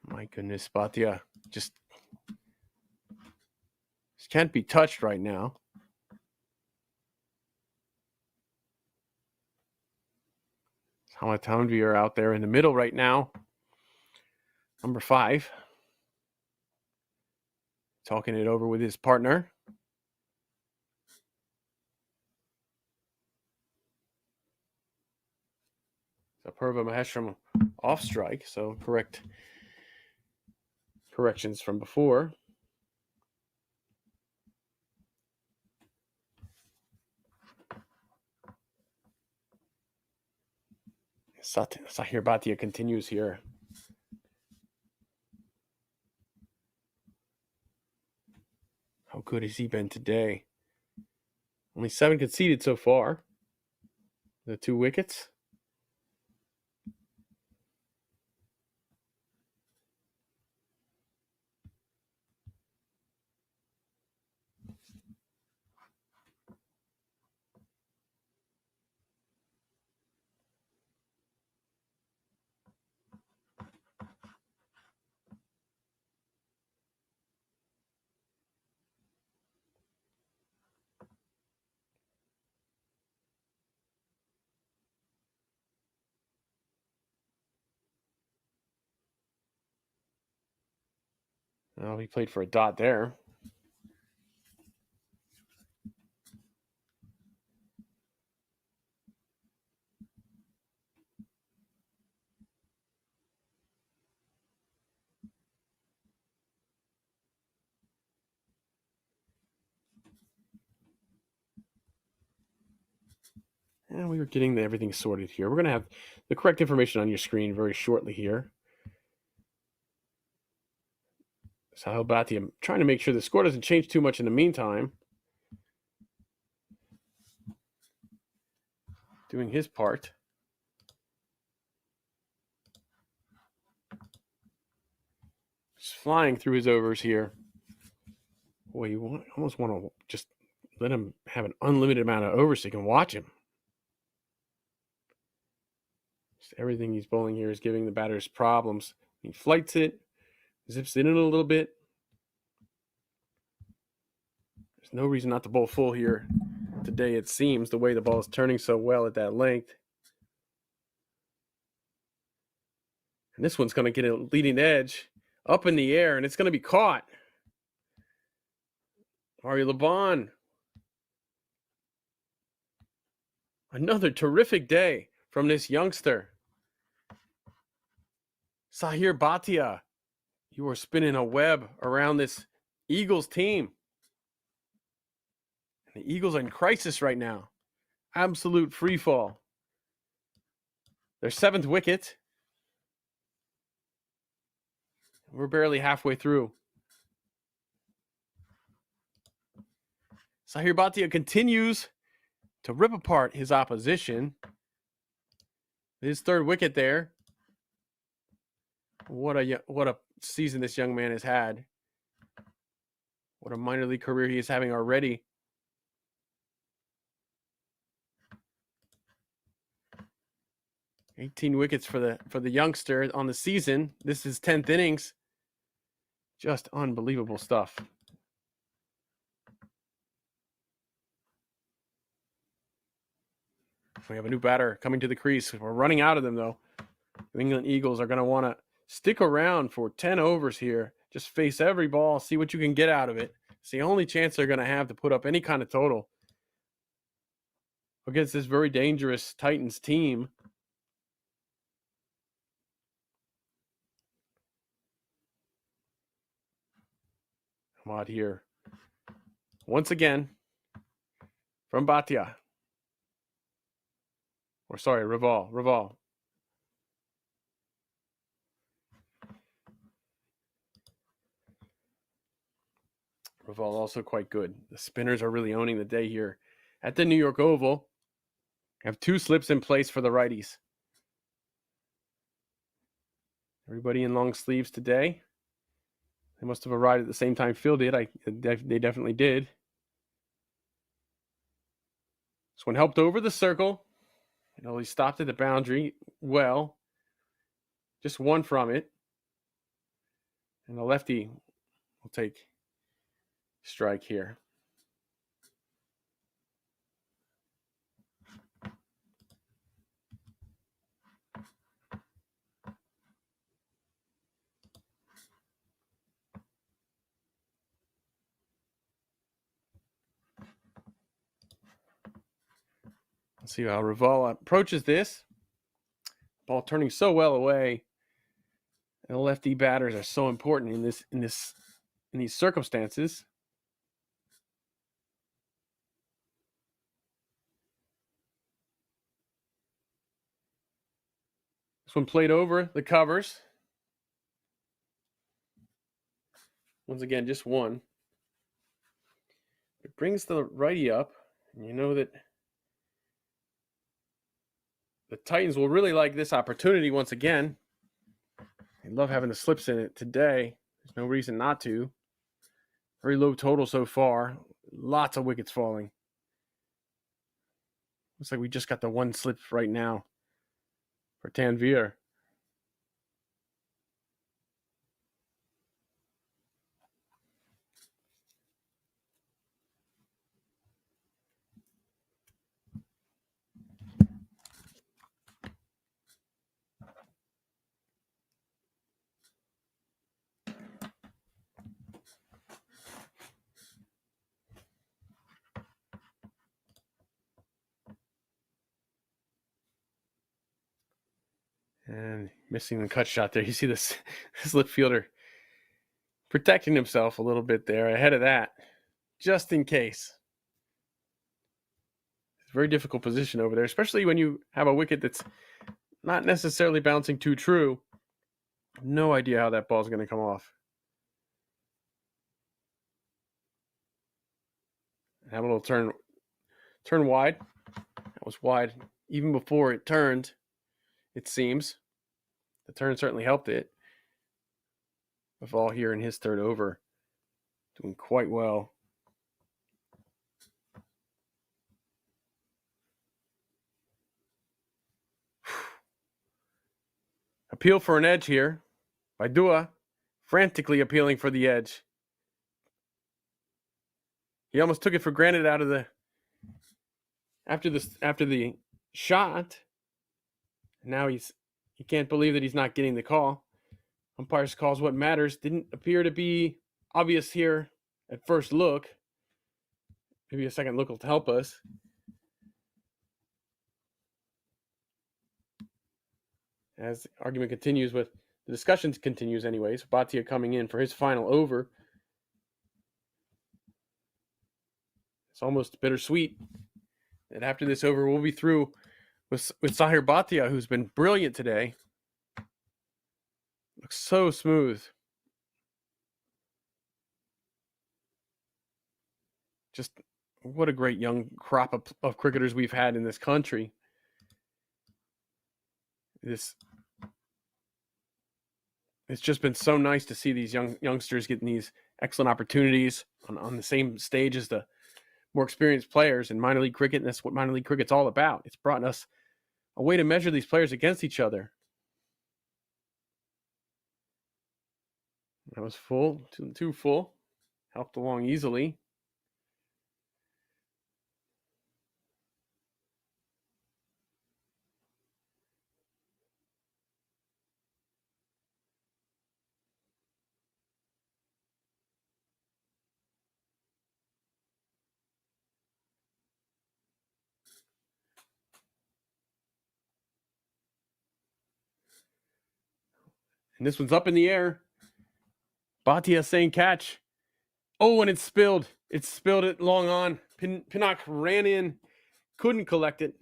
my goodness, Bhatia just can't be touched right now. How Alatonvi are out there in the middle right now. Number 5. Talking it over with his partner. Apurva Maheshram off strike, so corrections from before. Sahir Bhatia continues here. How good has he been today? Only 7 conceded so far. The 2 wickets. Oh, he played for a dot there. And we were getting everything sorted here. We're going to have the correct information on your screen very shortly here. Sahil Bhatia trying to make sure the score doesn't change too much in the meantime. Doing his part. Just flying through his overs here. Boy, you almost want to just let him have an unlimited amount of overs so you can watch him. Just everything he's bowling here is giving the batters problems. He flights it, zips it in a little bit. There's no reason not to bowl full here today, it seems, the way the ball is turning so well at that length. And this one's going to get a leading edge up in the air, and it's going to be caught. Ari Laban. Another terrific day from this youngster. Sahir Bhatia, you are spinning a web around this Eagles team. And the Eagles are in crisis right now. Absolute free fall. Their 7th wicket. We're barely halfway through. Sahir Bhatia continues to rip apart his opposition. His 3rd wicket there. What a season this young man has had. What a minor league career he is having already. $18 wickets for the youngster on the season. This is 10th innings. Just unbelievable stuff. We have a new batter coming to the crease. We're running out of them, though. New England Eagles are going to want to stick around for 10 overs here. Just face every ball, see what you can get out of it. It's the only chance they're going to have to put up any kind of total against this very dangerous Titans team. Ahmad here. Once again, from Bhatia. Or sorry, Raval. Raval also quite good. The spinners are really owning the day here at the New York Oval. Have 2 slips in place for the righties. Everybody in long sleeves today. They must have arrived at the same time Phil did. They definitely did. This one helped over the circle. He stopped at the boundary well. Just one from it. And the lefty will take strike here. Let's see how Raval approaches this. Ball turning so well away. And the lefty batters are so important in these circumstances. This one played over the covers. Once again, just one. It brings the righty up, and you know that the Titans will really like this opportunity once again. They love having the slips in it today. There's no reason not to. Very low total so far. Lots of wickets falling. Looks like we just got the one slip right now for Tanvir. And missing the cut shot there. You see this left fielder protecting himself a little bit there ahead of that, just in case. It's a very difficult position over there, especially when you have a wicket that's not necessarily bouncing too true. No idea how that ball's going to come off. Have a little turn wide. That was wide even before it turned, it seems. The turn certainly helped it. All here in his third over, doing quite well. Appeal for an edge here by Dua, frantically appealing for the edge. He almost took it for granted out of the after the shot. Now he can't believe that he's not getting the call. Umpire's calls what matters. Didn't appear to be obvious here at first look. Maybe a second look will help us. As the argument continues the discussion continues anyways. Bhatia coming in for his final over. It's almost bittersweet that after this over, we'll be through with Sahir Bhatia, who's been brilliant today. Looks so smooth. Just what a great young crop of cricketers we've had in this country. It's just been so nice to see these youngsters getting these excellent opportunities on the same stage as the more experienced players in minor league cricket, and that's what minor league cricket's all about. It's brought us a way to measure these players against each other. That was full, too full. Helped along easily. And this one's up in the air. Bhatia saying catch. Oh, and it spilled. It spilled it long on. Pinnock ran in, couldn't collect it.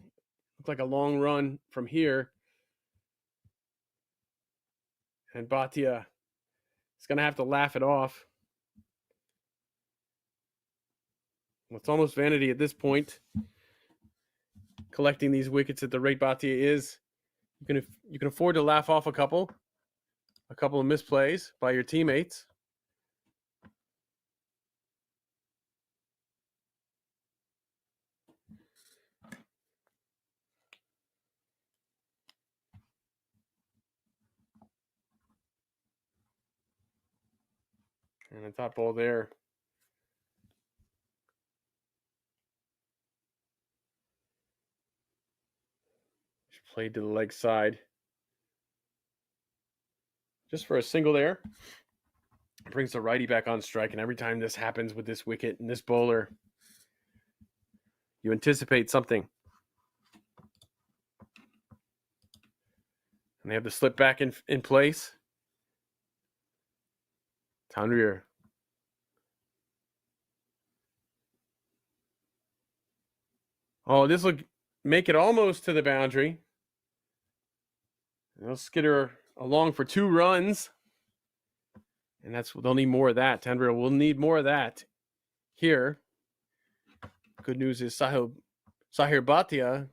Looked like a long run from here. And Bhatia is going to have to laugh it off. Well, it's almost vanity at this point. Collecting these wickets at the rate Bhatia is. You can afford to laugh off a couple of misplays by your teammates. And the top ball there. Played to the leg side. Just for a single there. Brings the righty back on strike. And every time this happens with this wicket and this bowler, you anticipate something. And they have the slip back in place. Tanvir. Oh, this will make it almost to the boundary. They'll skitter along for 2 runs. And they'll need more of that. Tanvir will need more of that here. Good news is Sahir Bhatia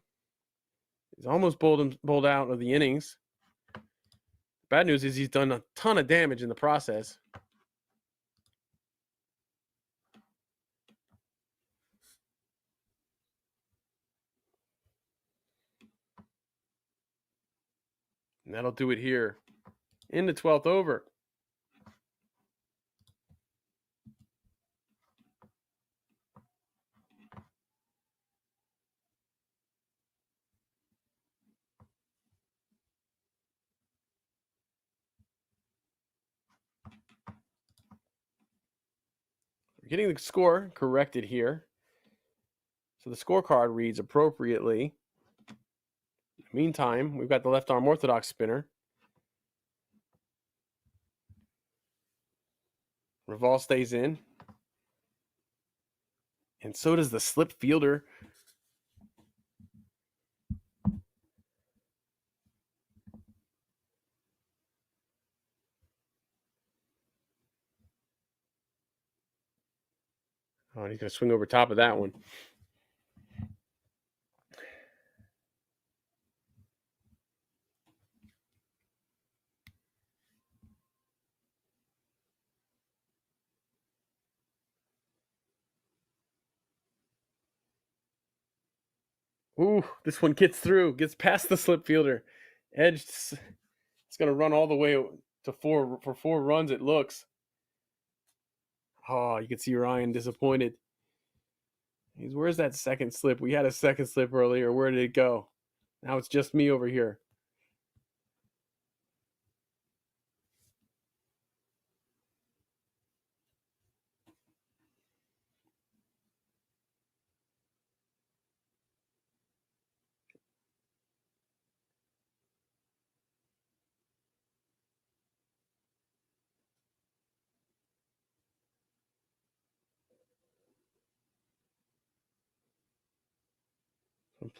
is almost bowled out of the innings. Bad news is he's done a ton of damage in the process. And that'll do it here in the 12th over. We're getting the score corrected here. So the scorecard reads appropriately. Meantime, we've got the left arm orthodox spinner. Raval stays in. And so does the slip fielder. Oh, and he's going to swing over top of that one. Ooh, this one gets through, gets past the slip fielder. Edged. It's going to run all the way to 4 for 4 runs, it looks. Oh, you can see Ryan disappointed. Where's that second slip? We had a second slip earlier. Where did it go? Now it's just me over here.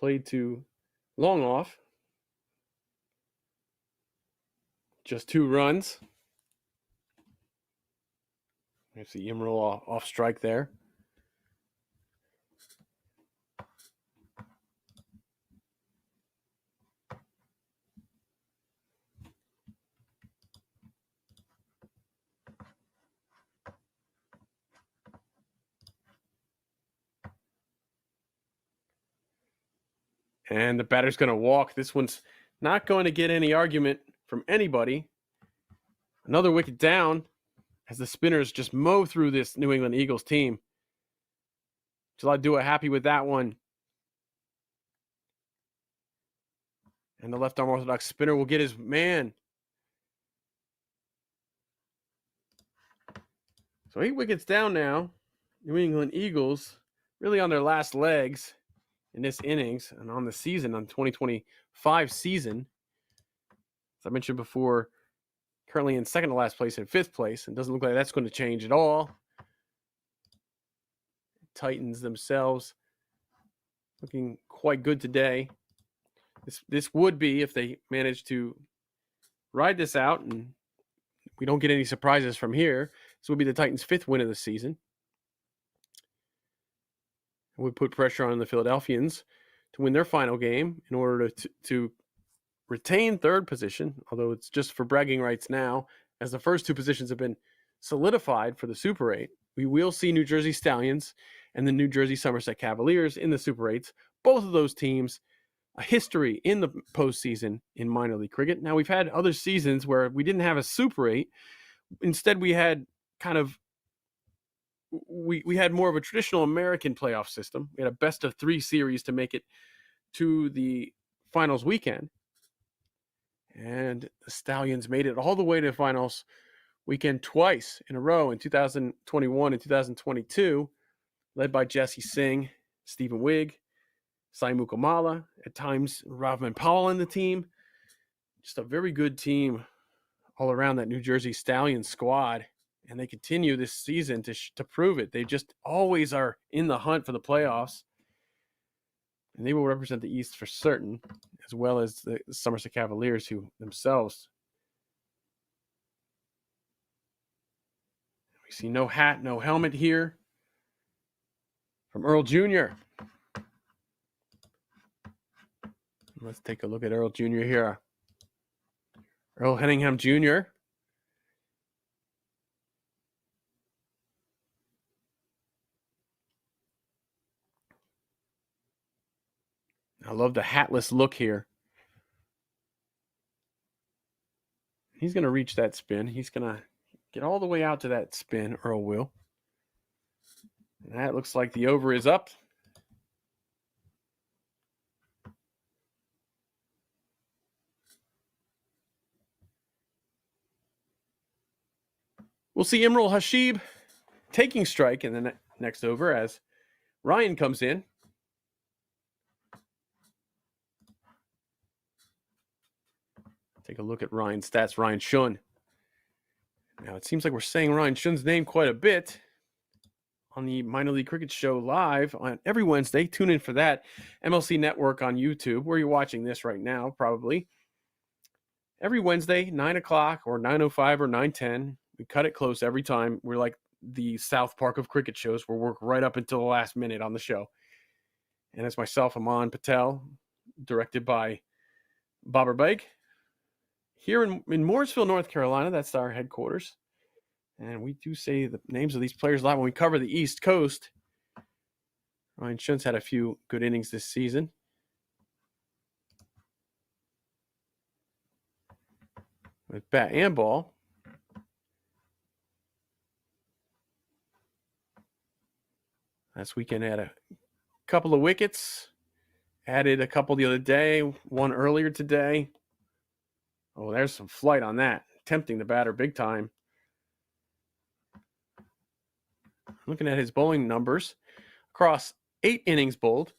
Played to long off. Just 2 runs. There's the Emerald off strike there. And the batter's going to walk. This one's not going to get any argument from anybody. Another wicket down as the spinners just mow through this New England Eagles team. July Dua happy with that one. And the left arm orthodox spinner will get his man. So 8 wickets down now. New England Eagles really on their last legs in this innings and on the season, on 2025 season. As I mentioned before, currently in second to last place and 5th place. And doesn't look like that's going to change at all. Titans themselves looking quite good today. This would be, if they manage to ride this out and we don't get any surprises from here, this would be the Titans' 5th win of the season. It would put pressure on the Philadelphians to win their final game in order to retain 3rd position, although it's just for bragging rights now, as the first 2 positions have been solidified for the Super 8. We will see New Jersey Stallions and the New Jersey Somerset Cavaliers in the Super 8s. Both of those teams, a history in the postseason in minor league cricket. Now, we've had other seasons where we didn't have a Super 8. Instead, we had we had more of a traditional American playoff system. We had a best-of-3 series to make it to the finals weekend. And the Stallions made it all the way to finals weekend twice in a row in 2021 and 2022, led by Jesse Singh, Stephen Wigg, Sai Mukamala, at times Ravman Powell in the team. just a very good team all around, that New Jersey Stallions squad. And they continue this season to prove it. They just always are in the hunt for the playoffs. And they will represent the East for certain, as well as the Somerset Cavaliers, who themselves. We see no hat, no helmet here from Earl Jr. Let's take a look at Earl Jr. here. Earl Henningham Jr. I love the hatless look here. He's going to reach that spin. He's going to get all the way out to that spin, Earl will. And that looks like the over is up. We'll see Imral Hashib taking strike in the next over as Ryan comes in. Take a look at Ryan's stats. Ryan Shun. Now, it seems like we're saying Ryan Shun's name quite a bit on the Minor League Cricket Show live on every Wednesday. Tune in for that. MLC Network on YouTube, where you're watching this right now, probably. Every Wednesday, 9 o'clock or 9:05 or 9:10. We cut it close every time. We're like the South Park of cricket shows. We'll work right up until the last minute on the show. And it's myself, Aman Patel, directed by Babar Beg. Here in Mooresville, North Carolina, that's our headquarters. And we do say the names of these players a lot when we cover the East Coast. Ryan Shun's had a few good innings this season. With bat and ball. Last weekend had a couple of wickets. Added a couple the other day. One earlier today. Oh, there's some flight on that. Tempting the batter big time. Looking at his bowling numbers. Across 8 innings bowled.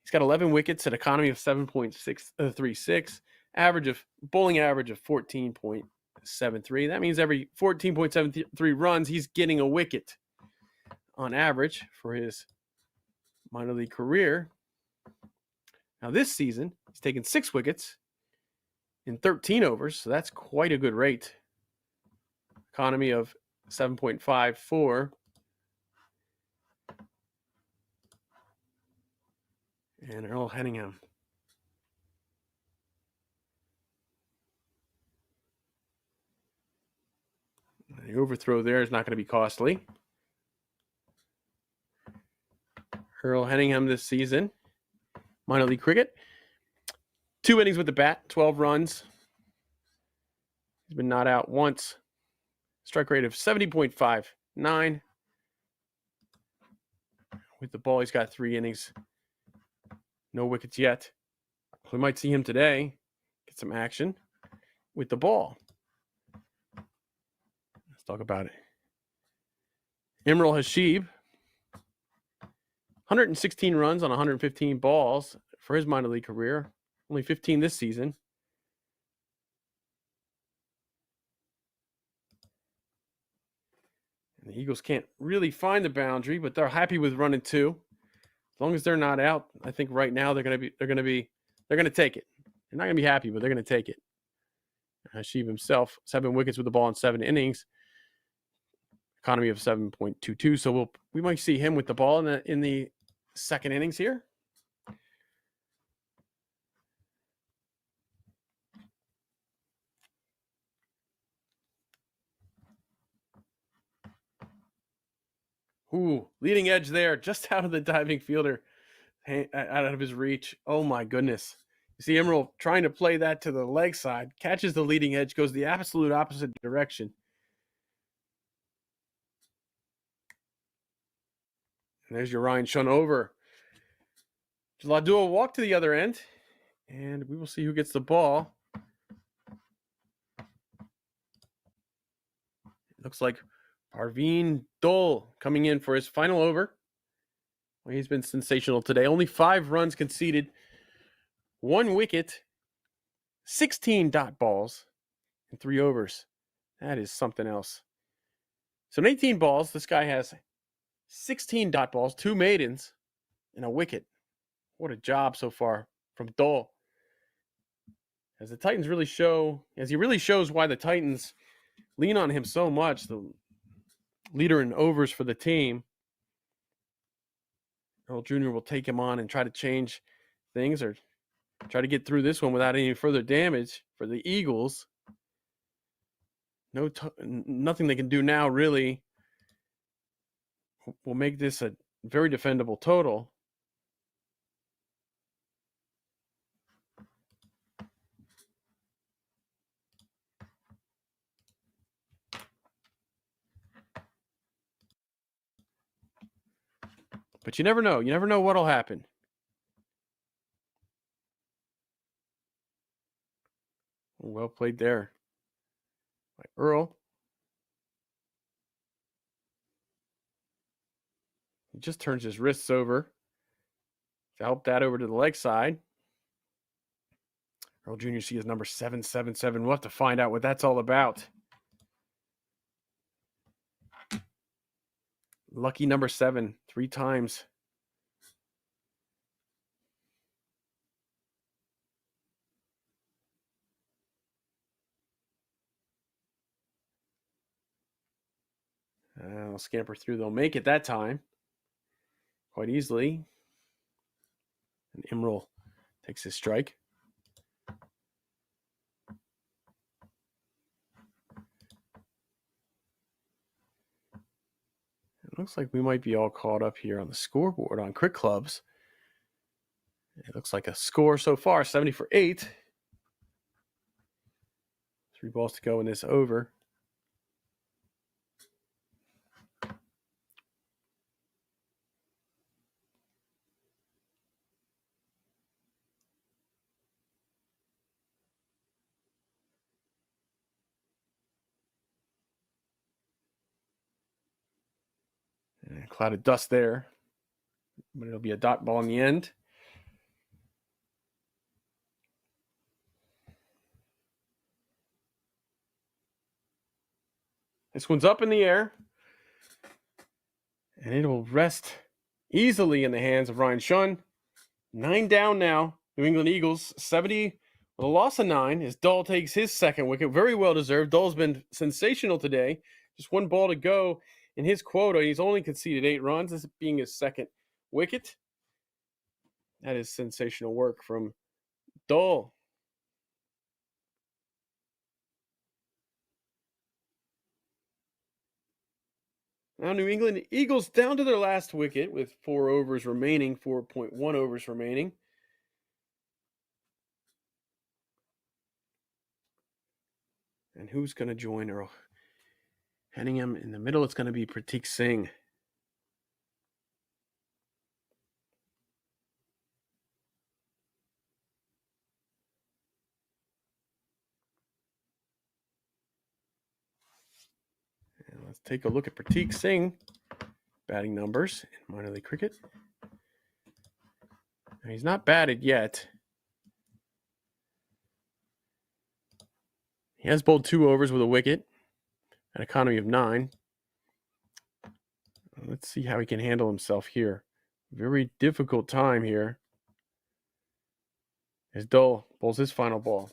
He's got 11 wickets at economy of 7.36. Bowling average of 14.73. That means every 14.73 runs, he's getting a wicket on average for his minor league career. Now this season, he's taken 6 wickets in 13 overs, so that's quite a good rate. Economy of 7.54. And Earl Henningham. The overthrow there is not going to be costly. Earl Henningham this season, minor league cricket. 2 innings with the bat, 12 runs. He's been not out once. Strike rate of 70.59. With the ball, he's got 3 innings. No wickets yet. We might see him today get some action with the ball. Let's talk about it. Imral Hashib, 116 runs on 115 balls for his minor league career. Only 15 this season. And the Eagles can't really find the boundary, but they're happy with running 2. As long as they're not out, I think right now they're going to take it. They're not going to be happy, but they're going to take it. Hashib himself, 7 wickets with the ball in 7 innings. Economy of 7.22. So we might see him with the ball in the second innings here. Ooh, leading edge there, just out of the diving fielder, out of his reach. Oh my goodness. You see Emerald trying to play that to the leg side, catches the leading edge, goes the absolute opposite direction. And there's your Ryan Shun over. Ladua walk to the other end, and we will see who gets the ball. It looks like Parveen Dole coming in for his final over. Well, he's been sensational today. Only 5 runs conceded, 1 wicket, 16 dot balls in 3 overs. That is something else. So in 18 balls, this guy has 16 dot balls, 2 maidens, and a wicket. What a job so far from Dole. As the Titans really show, as he really shows why the Titans lean on him so much, the leader in overs for the team. Earl Jr. will take him on and try to change things or try to get through this one without any further damage for the Eagles. Nothing they can do now really will make this a very defendable total. But you never know. You never know what'll happen. Well played there by Earl. He just turns his wrists over to help that over to the leg side. Earl Jr. C is number 777. We'll have to find out what that's all about. Lucky number 7, 3 times. I'll scamper through. They'll make it that time quite easily. And Imrel takes his strike. It looks like we might be all caught up here on the scoreboard on Crick Clubs. It looks like a score so far, 70 for 8. 3 balls to go in this over. And a cloud of dust there, but it'll be a dot ball in the end. This one's up in the air, and it will rest easily in the hands of Ryan Shunn. 9 down now. New England Eagles, 70 with a loss of 9 as Dull takes his second wicket. Very well deserved. Dull's been sensational today. Just 1 ball to go in his quota. He's only conceded 8 runs, this being his second wicket. That is sensational work from Dull. Now New England Eagles down to their last wicket with 4 overs remaining, 4.1 overs remaining. And who's going to join Earl? Henningham in the middle, it's going to be Pratik Singh. And let's take a look at Pratik Singh batting numbers in minor league cricket. Now, he's not batted yet. He has bowled 2 overs with a wicket, an economy of 9. Let's see how he can handle himself here. Very difficult time here as Dull bowls his final ball.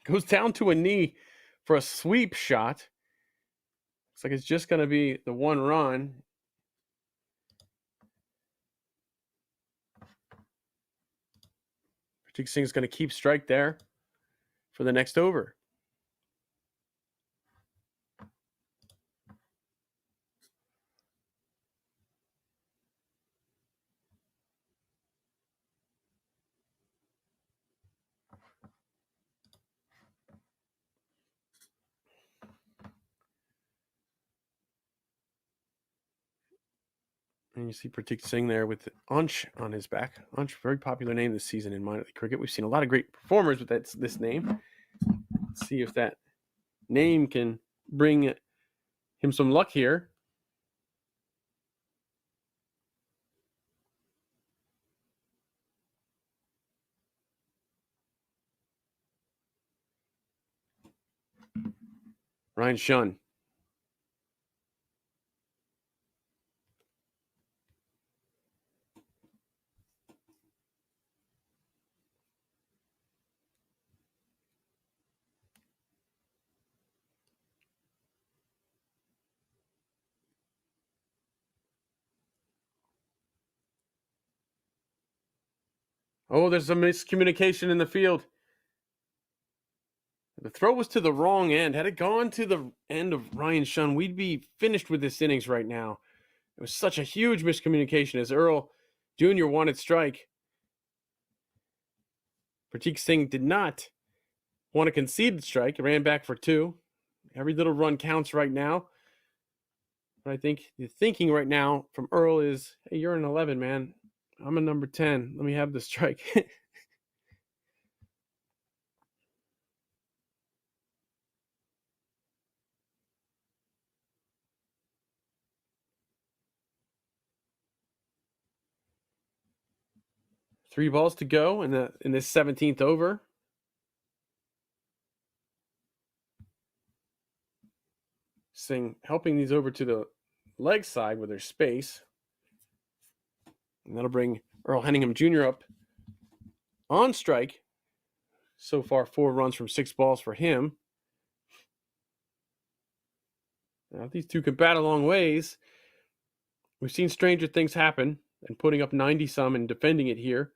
Goes down to a knee for a sweep shot. Looks like it's just going to be the 1 run. Pratik Singh is going to keep strike there for the next over. And you see Pratik Singh there with Unch on his back. Unch, very popular name this season in minor league cricket. We've seen a lot of great performers with this name. Let's see if that name can bring him some luck here. Ryan Shun. Oh, there's a miscommunication in the field. The throw was to the wrong end. Had it gone to the end of Ryan Shun, we'd be finished with this innings right now. It was such a huge miscommunication as Earl Jr. wanted strike. Pratik Singh did not want to concede the strike. He ran back for 2. Every little run counts right now. But I think the thinking right now from Earl is, hey, you're an 11, man. I'm a number 10. Let me have the strike. 3 balls to go in this 17th over. Singh helping these over to the leg side with their space. And that'll bring Earl Henningham Jr. up on strike. So far, 4 runs from 6 balls for him. Now, if these two can bat a long ways, we've seen stranger things happen, and putting up 90-some and defending it here.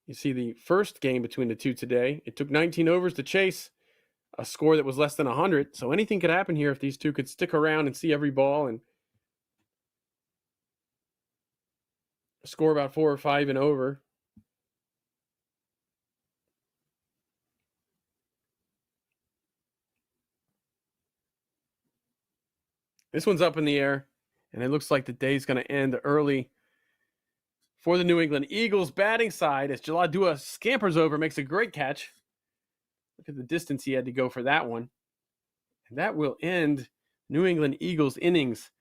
You see the first game between the two today. It took 19 overs to chase a score that was less than 100. So anything could happen here if these two could stick around and see every ball and score about 4 or 5 and over. This one's up in the air, and it looks like the day's going to end early for the New England Eagles batting side as Jaladua scampers over, makes a great catch. Look at the distance he had to go for that one. And that will end New England Eagles innings.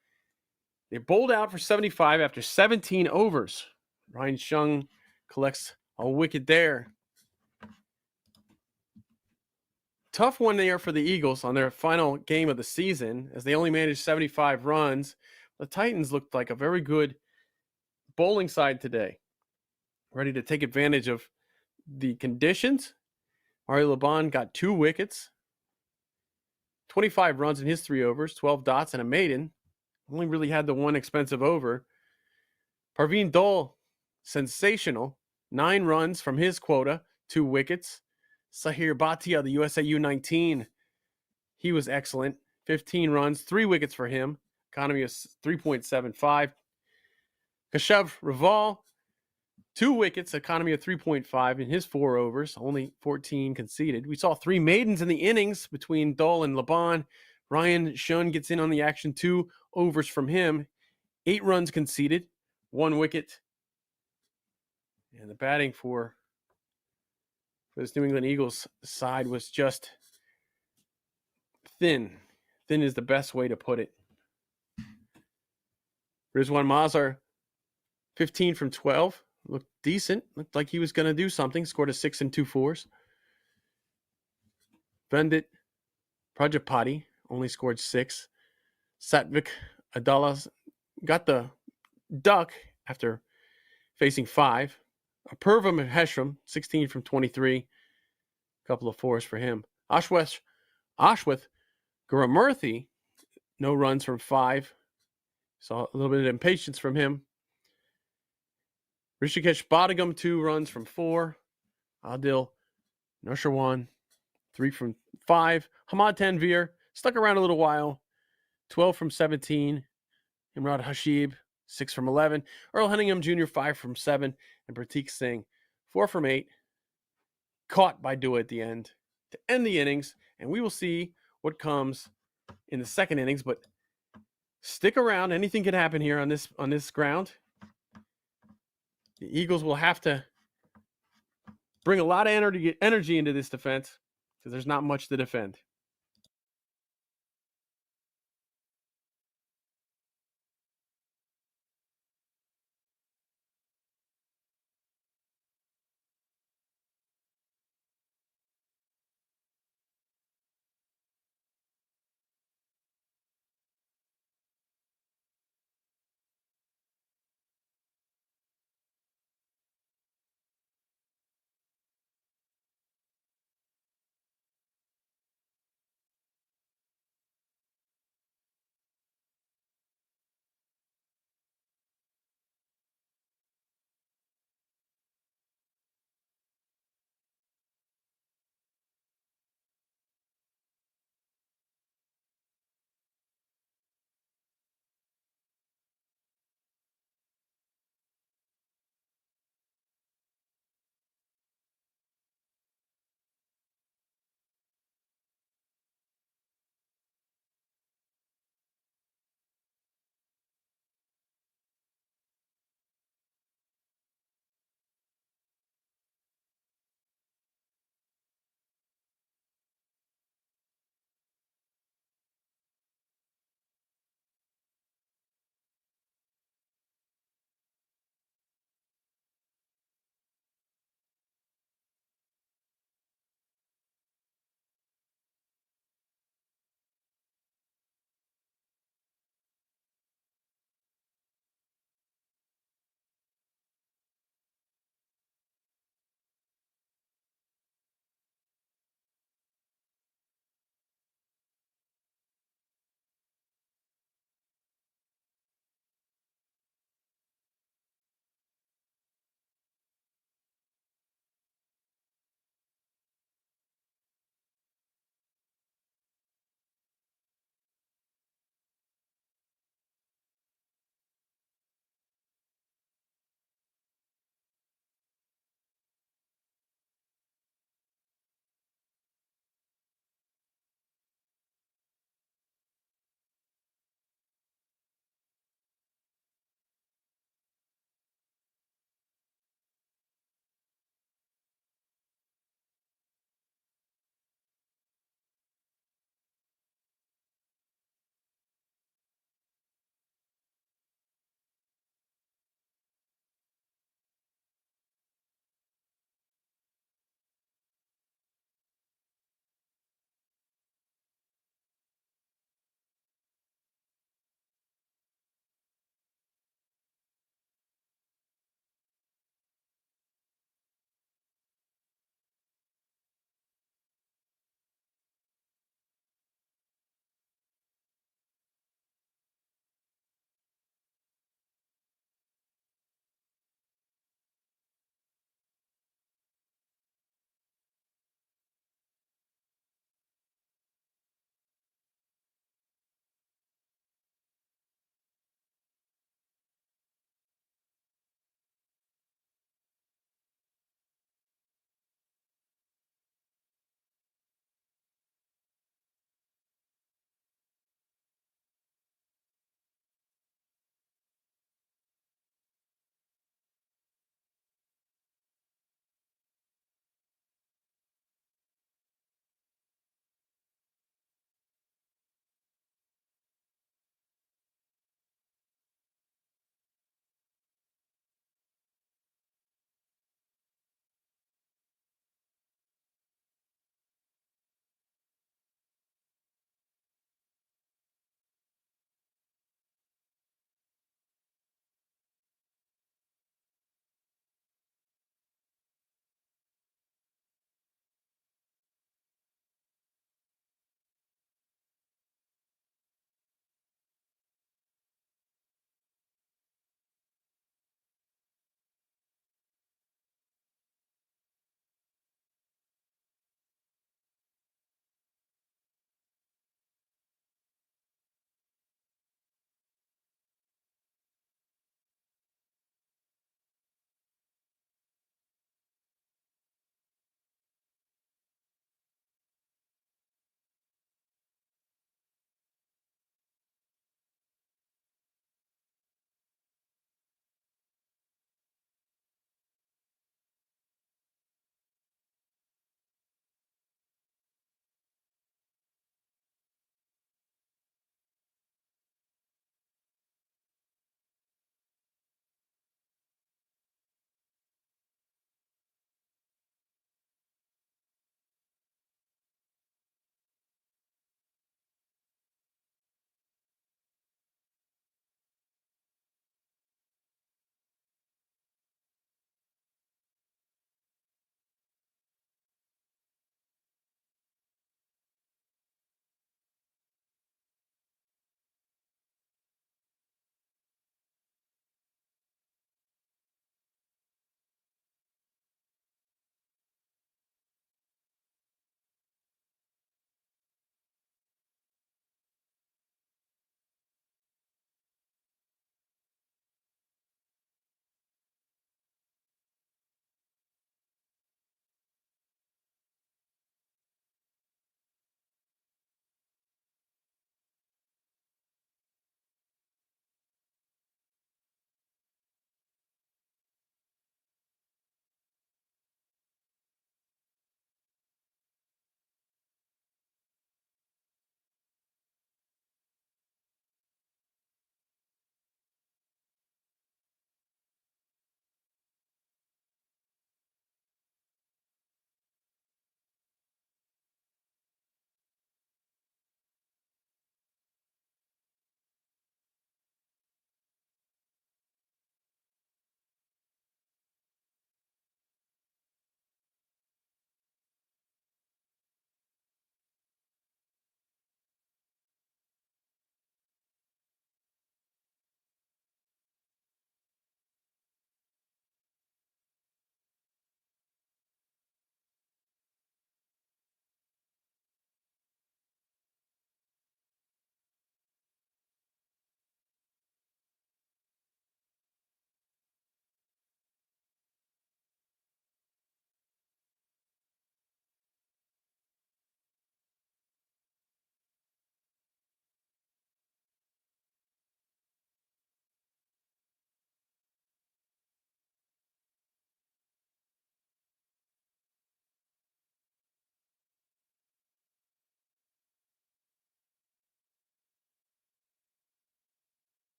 They bowled out for 75 after 17 overs. Ryan Shun collects a wicket there. Tough one there for the Eagles on their final game of the season as they only managed 75 runs. The Titans looked like a very good bowling side today, ready to take advantage of the conditions. Mario Laban got 2 wickets, 25 runs in his 3 overs, 12 dots and a maiden. Only really had the one expensive over. Parveen Dole, sensational. 9 runs from his quota, 2 wickets. Sahir Bhatia, the USA U19, he was excellent. 15 runs, 3 wickets for him. Economy of 3.75. Kashav Raval, 2 wickets, economy of 3.5 in his 4 overs, only 14 conceded. We saw 3 maidens in the innings between Dole and Laban. Ryan Shun gets in on the action, 2 overs from him, 8 runs conceded, 1 wicket. And the batting for this New England Eagles side was just thin. Thin is the best way to put it. Rizwan Mazar, 15 from 12. Looked decent. Looked like he was going to do something. Scored a 6 and 2 fours. Vendit Prajapati only scored 6. Satvik Adalas got the duck after facing 5. Apurva Maheshram, 16 from 23. A couple of 4s for him. Ashwath Guramurthy, no runs from 5. Saw a little bit of impatience from him. Rishikesh Badagam, 2 runs from 4. Adil Nusharwan, 3 from 5. Hamad Tanvir stuck around a little while. 12 from 17. Imrad Hashib, 6 from 11. Earl Henningham Jr., 5 from 7. And Pratik Singh, 4 from 8. Caught by Dua at the end to end the innings. And we will see what comes in the second innings. But stick around. Anything can happen here on this ground. The Eagles will have to bring a lot of energy into this defense because there's not much to defend.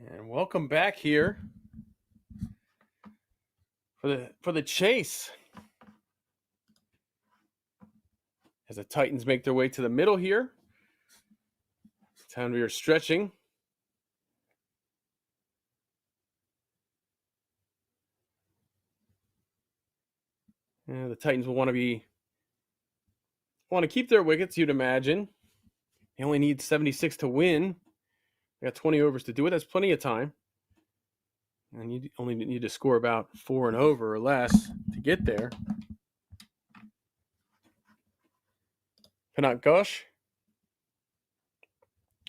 And welcome back here for the chase. As the Titans make their way to the middle here. Tanvir stretching. And the Titans will want to keep their wickets, you'd imagine. They only need 76 to win. They got 20 overs to do it. That's plenty of time. And you only need to score about 4 and over or less to get there. Panat Ghosh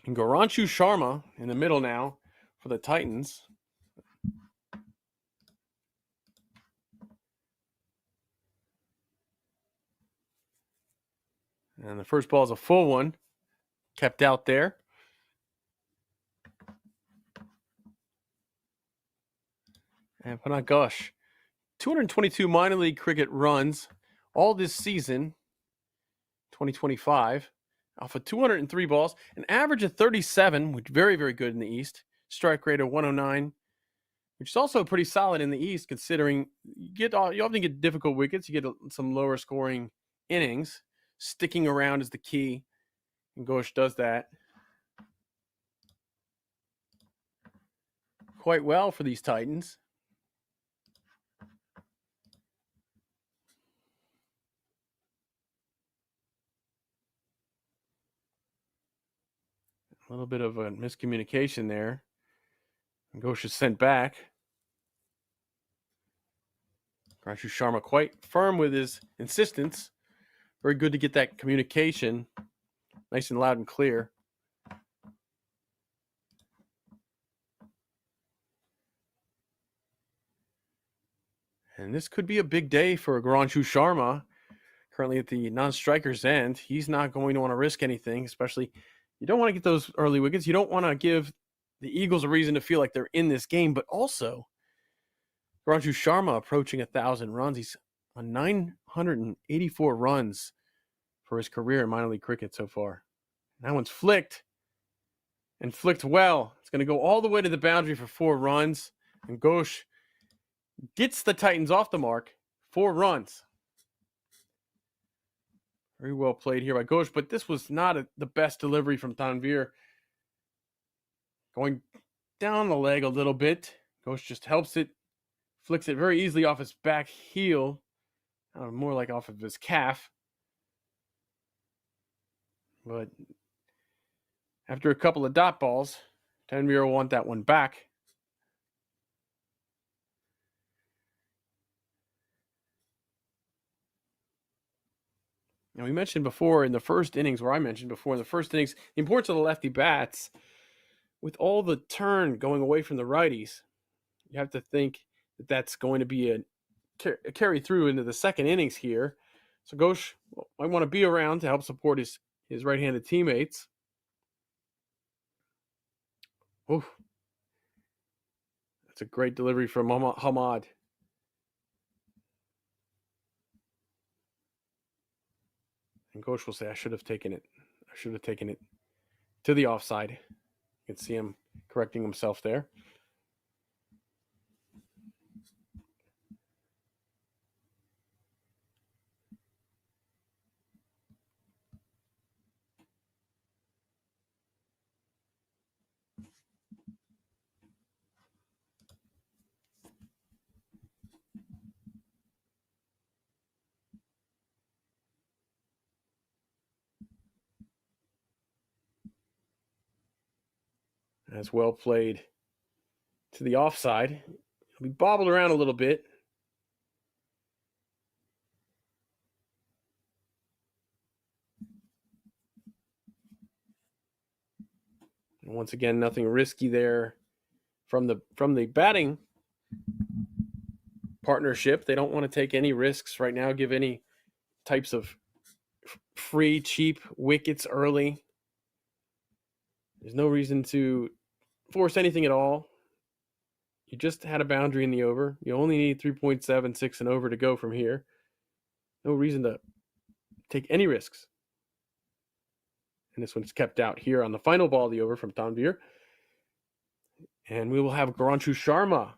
and Garanshu Sharma in the middle now for the Titans. And the first ball is a full one. Kept out there. And Panat Ghosh, 222 minor league cricket runs all this season, 2025, off of 203 balls, an average of 37, which is very, very good in the East. Strike rate of 109, which is also pretty solid in the East, considering you often get difficult wickets. You get some lower scoring innings. Sticking around is the key, and Ghosh does that quite well for these Titans. A little bit of a miscommunication there. Ghosh is sent back. Garanshu Sharma quite firm with his insistence. Very good to get that communication nice and loud and clear. And this could be a big day for Garanshu Sharma. Currently at the non-striker's end. He's not going to want to risk anything, especially you don't want to get those early wickets. You don't want to give the Eagles a reason to feel like they're in this game, but also Garanshu Sharma approaching 1,000 runs. He's on 984 runs for his career in minor league cricket so far. That one's flicked, and flicked well. It's going to go all the way to the boundary for 4 runs, and Ghosh gets the Titans off the mark. 4 runs. Very well played here by Ghosh, but this was not the best delivery from Tanvir. Going down the leg a little bit. Ghosh just helps it, flicks it very easily off his back heel, more like off of his calf. But after a couple of dot balls, Tanvir will want that one back. Now, we mentioned before in the first innings, the importance of the lefty bats. With all the turn going away from the righties, you have to think that that's going to be a carry through into the second innings here. So Ghosh might want to be around to help support his right-handed teammates. Oh, that's a great delivery from Hamad. And Ghosh will say, I should have taken it to the offside. You can see him correcting himself there. That's well played to the offside. He'll be bobbled around a little bit. And once again, nothing risky there from the batting partnership. They don't want to take any risks right now, give any types of free, cheap wickets early. There's no reason to force anything at all. You just had a boundary in the over. You only need 3.76 and over to go from here. No reason to take any risks. And this one's kept out here on the final ball of the over from Tanvir. And we will have Garanchu Sharma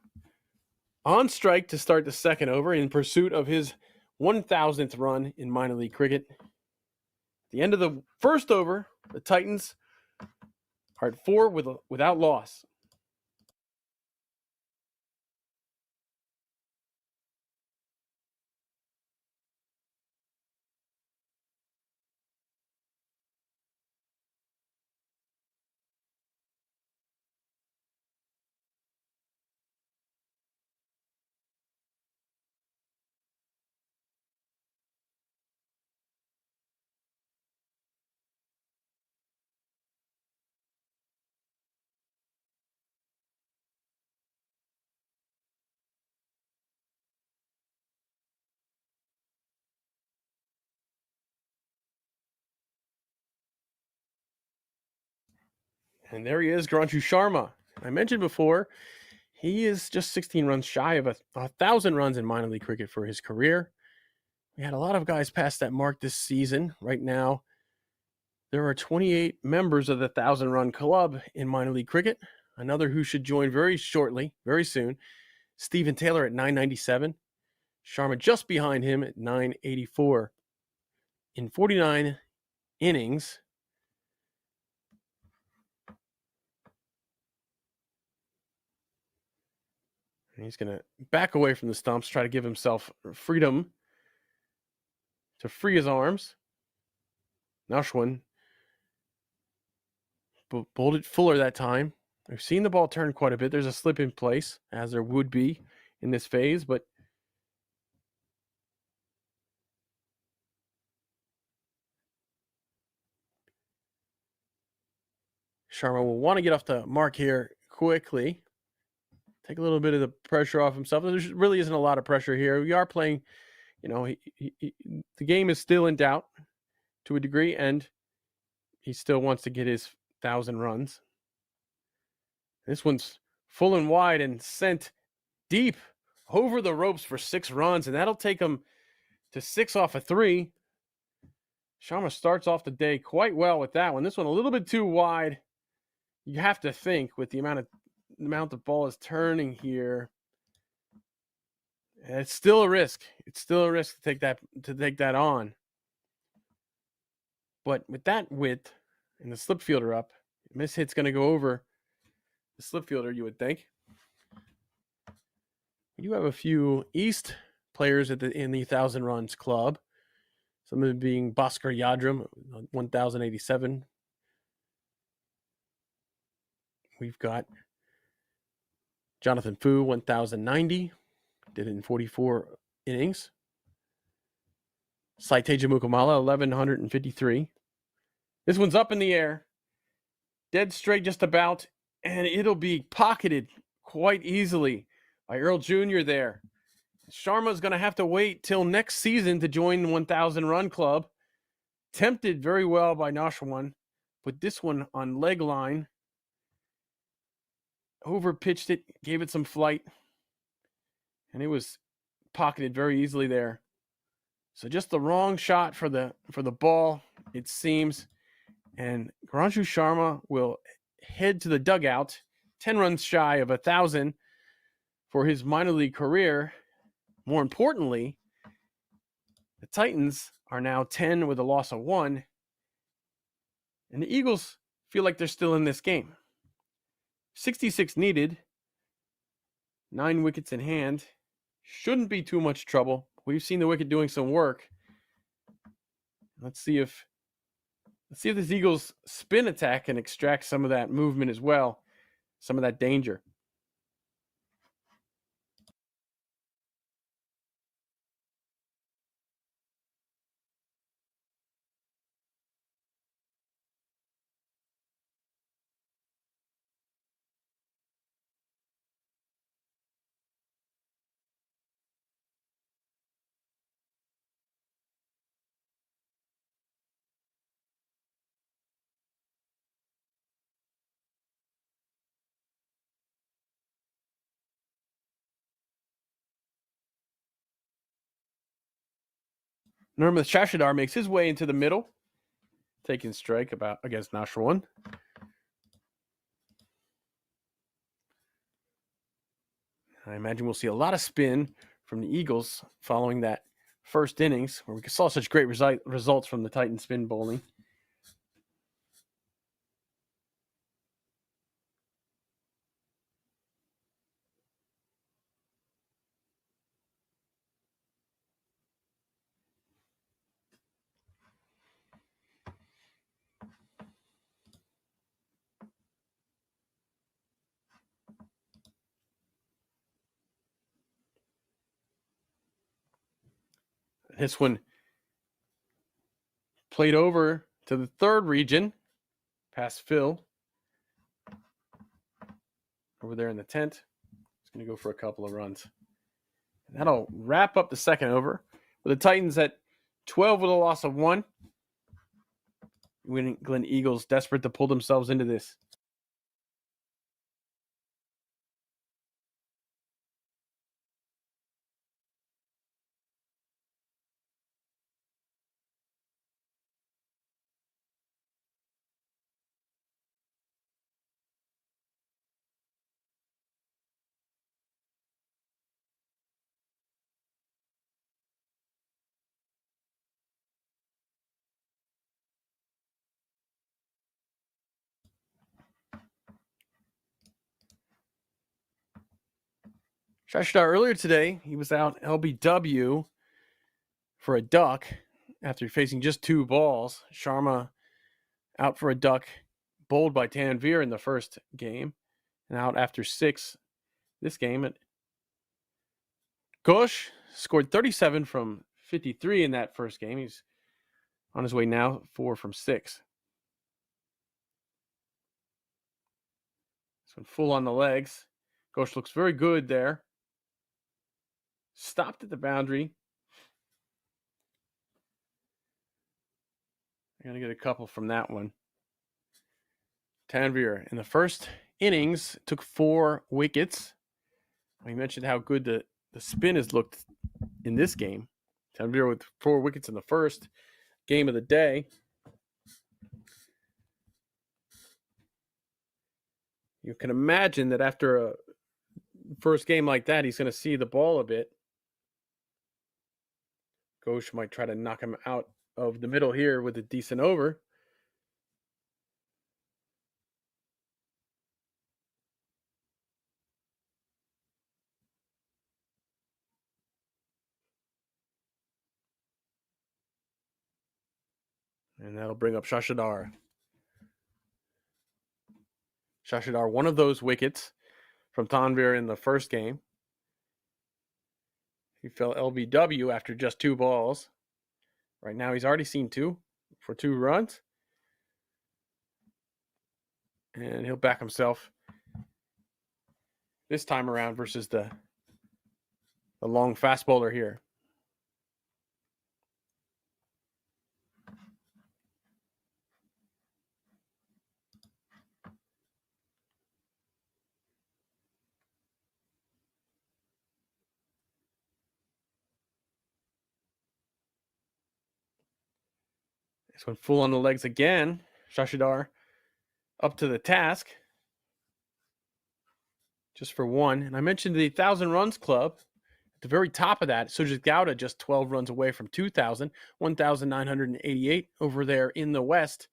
on strike to start the second over in pursuit of his 1,000th run in minor league cricket. At the end of the first over, the Titans are at 4 without loss. And there he is, Garanchu Sharma. I mentioned before, he is just 16 runs shy of 1,000 runs in minor league cricket for his career. We had a lot of guys pass that mark this season. Right now, there are 28 members of the 1,000-run club in minor league cricket. Another who should join very shortly, very soon, Stephen Taylor at 997. Sharma just behind him at 984. In 49 innings, and he's going to back away from the stumps, try to give himself freedom to free his arms. Nashwan bowled it fuller that time. We've seen the ball turn quite a bit. There's a slip in place, as there would be in this phase, but Sharma will want to get off the mark here quickly. Take a little bit of the pressure off himself. There really isn't a lot of pressure here. We are playing, the game is still in doubt to a degree, and he still wants to get his 1,000 runs. This one's full and wide and sent deep over the ropes for 6 runs, and that'll take him to 6 off of 3. Sharma starts off the day quite well with that one. This one a little bit too wide. You have to think with the amount the ball is turning here. It's still a risk. It's still a risk to take that on. But with that width and the slip fielder up, miss hit's going to go over the slip fielder, you would think. We do have a few East players in the 1,000 runs club. Some of them being Bhaskar Yadram, 1,087. We've got Jonathan Fu, 1,090. Did it in 44 innings. Saiteja Mukamala, 1,153. This one's up in the air. Dead straight just about. And it'll be pocketed quite easily by Earl Jr. there. Sharma's going to have to wait till next season to join the 1,000 run club. Tempted very well by Nashwan. Put this one on leg line. Overpitched it, gave it some flight. And it was pocketed very easily there. So just the wrong shot for the ball, it seems. And Garanchu Sharma will head to the dugout, 10 runs shy of 1,000 for his minor league career. More importantly, the Titans are now 10 with a loss of 1. And the Eagles feel like they're still in this game. 66 needed, 9 wickets in hand. Shouldn't be too much trouble. We've seen the wicket doing some work. Let's see if this Eagles spin attack can extract some of that movement as well, some of that danger. Nurmith Shashidar makes his way into the middle, taking strike against Nashwan. I imagine we'll see a lot of spin from the Eagles following that first innings, where we saw such great results from the Titan spin bowling. This one played over to the third region, past Phil. Over there in the tent. It's going to go for a couple of runs. And that'll wrap up the second over, with the Titans at 12 with a loss of 1. New England Eagles desperate to pull themselves into this. Shashidar earlier today, he was out LBW for a duck after facing just 2 balls. Sharma out for a duck, bowled by Tanvir in the first game, and out after 6 this game. Ghosh scored 37 from 53 in that first game. He's on his way now, 4 from 6. This one full on the legs. Ghosh looks very good there. Stopped at the boundary. I'm going to get a couple from that one. Tanvir in the first innings took 4 wickets. We mentioned how good the spin has looked in this game. Tanvir with 4 wickets in the first game of the day. You can imagine that after a first game like that, he's going to see the ball a bit. Ghosh might try to knock him out of the middle here with a decent over. And that'll bring up Shashidar. Shashidar, one of those wickets from Tanvir in the first game. He fell LBW after just 2 balls. Right now, he's already seen 2 for 2 runs. And he'll back himself this time around versus the long fast bowler here. This one full on the legs again. Shashidar up to the task. Just for 1. And I mentioned the 1,000 runs club. At the very top of that, Sujit Gowda just 12 runs away from 2,000. 1,988 over there in the West.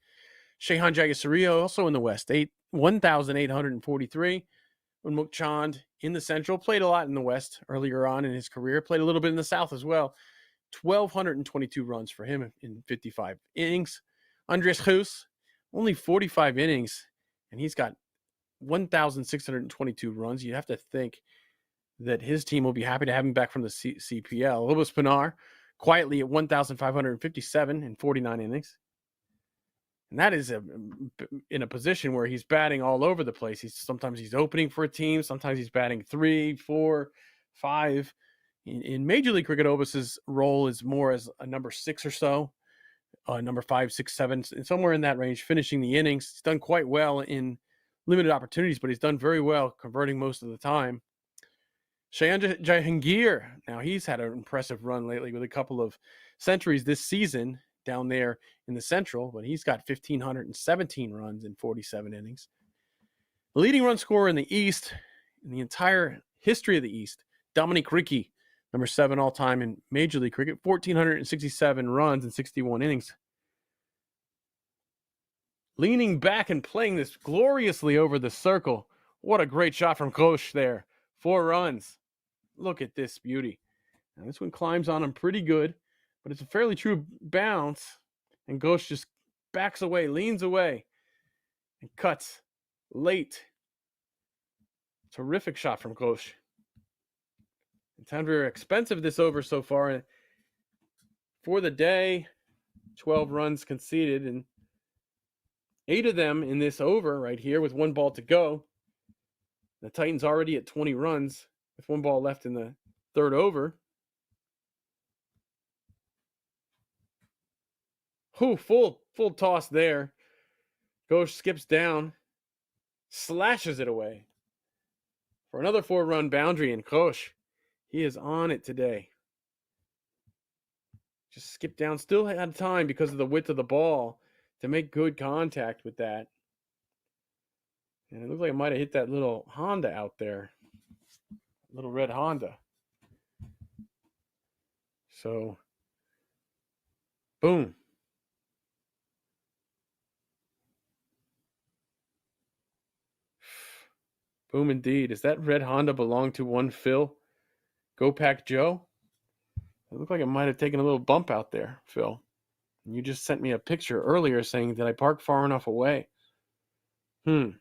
Shehan Jagasurio also in the West. 1,843. Unmuk Chand in the Central. Played a lot in the West earlier on in his career. Played a little bit in the South as well. 1,222 runs for him in 55 innings. Andres Hus, only 45 innings, and he's got 1,622 runs. You have to think that his team will be happy to have him back from the CPL. Lobos Pinar, quietly at 1,557 in 49 innings. And that is in a position where he's batting all over the place. Sometimes he's opening for a team. Sometimes he's batting 3, 4, 5. In Major League Cricket, Obis's role is more as a number 6 or so, number 5, 6, 7, somewhere in that range, finishing the innings. He's done quite well in limited opportunities, but he's done very well converting most of the time. Shayan Jahangir, now he's had an impressive run lately with a couple of centuries this season down there in the Central, but he's got 1,517 runs in 47 innings. The leading run scorer in the East in the entire history of the East. Dominic Rickey, number 7 all-time in Major League Cricket, 1,467 runs in 61 innings. Leaning back and playing this gloriously over the circle. What a great shot from Ghosh there. 4 runs. Look at this beauty. Now this one climbs on him pretty good, but it's a fairly true bounce. And Ghosh just backs away, leans away, and cuts late. Terrific shot from Ghosh. It's not very expensive this over so far. For the day, 12 runs conceded, and 8 of them in this over right here with 1 ball to go. The Titans already at 20 runs with 1 ball left in the 3rd over. Full toss there. Ghosh skips down, slashes it away for another 4-run boundary, and Ghosh, he is on it today. Just skipped down, still had time because of the width of the ball to make good contact with that. And it looked like it might have hit that little Honda out there. Little red Honda. So, boom. Boom indeed. Does that red Honda belong to one Phil? Go Pack Joe? It looked like it might have taken a little bump out there, Phil. And you just sent me a picture earlier saying, did I park far enough away? Well,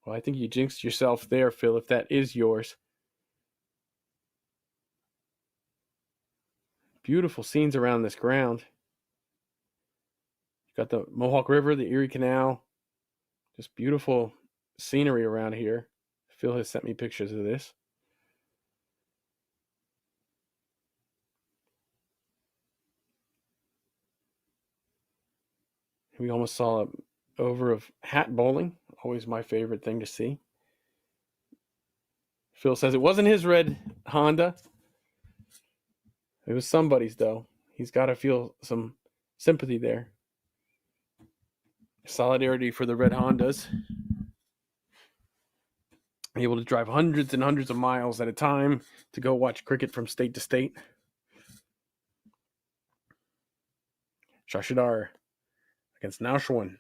I think you jinxed yourself there, Phil, if that is yours. Beautiful scenes around this ground. You've got the Mohawk River, the Erie Canal. Just beautiful scenery around here. Phil has sent me pictures of this. We almost saw an over of hat bowling. Always my favorite thing to see. Phil says it wasn't his red Honda. It was somebody's, though. He's got to feel some sympathy there. Solidarity for the red Hondas. Able to drive hundreds and hundreds of miles at a time to go watch cricket from state to state. Shashidar against Naushwan.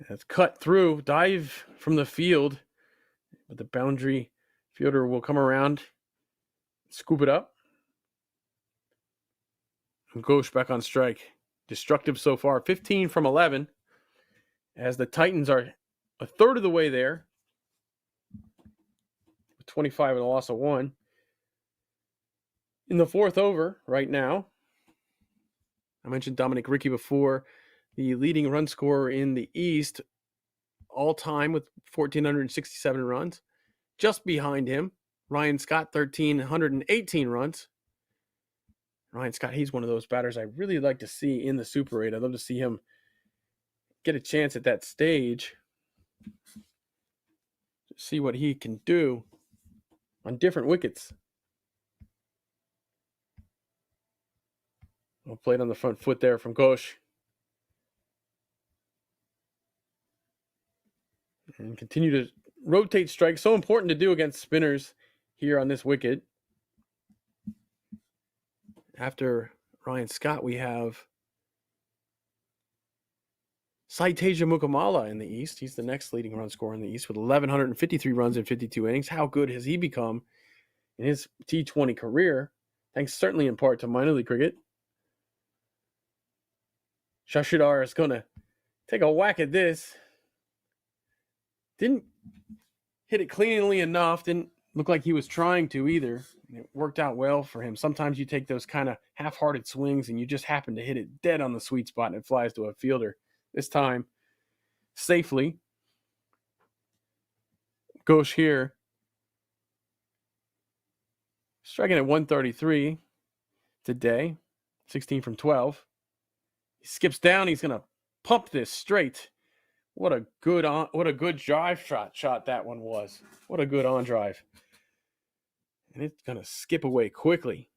That's cut through, dive from the field, but the boundary fielder will come around, scoop it up, and Ghosh back on strike. Destructive so far, 15 from 11, as the Titans are a third of the way there, with 25 and a loss of 1. In the 4th over right now, I mentioned Dominic Rickey before, the leading run scorer in the East all time with 1,467 runs. Just behind him, Ryan Scott, 1,318 runs. Ryan Scott, he's one of those batters I really like to see in the Super 8. I'd love to see him get a chance at that stage. See what he can do on different wickets. Well played on the front foot there from Ghosh. And continue to rotate strikes. So important to do against spinners here on this wicket. After Ryan Scott, we have Saiteja Mukamala in the East. He's the next leading run scorer in the East with 1,153 runs in 52 innings. How good has he become in his T20 career? Thanks certainly in part to minor league cricket. Shashidar is going to take a whack at this. Didn't hit it cleanly enough. Didn't look like he was trying to either. It worked out well for him. Sometimes you take those kind of half-hearted swings and you just happen to hit it dead on the sweet spot and it flies to a fielder. This time, safely. Ghosh here. Striking at 133 today. 16 from 12. He skips down. He's going to pump this straight. What a good drive shot that one was. What a good on drive. And it's going to skip away quickly.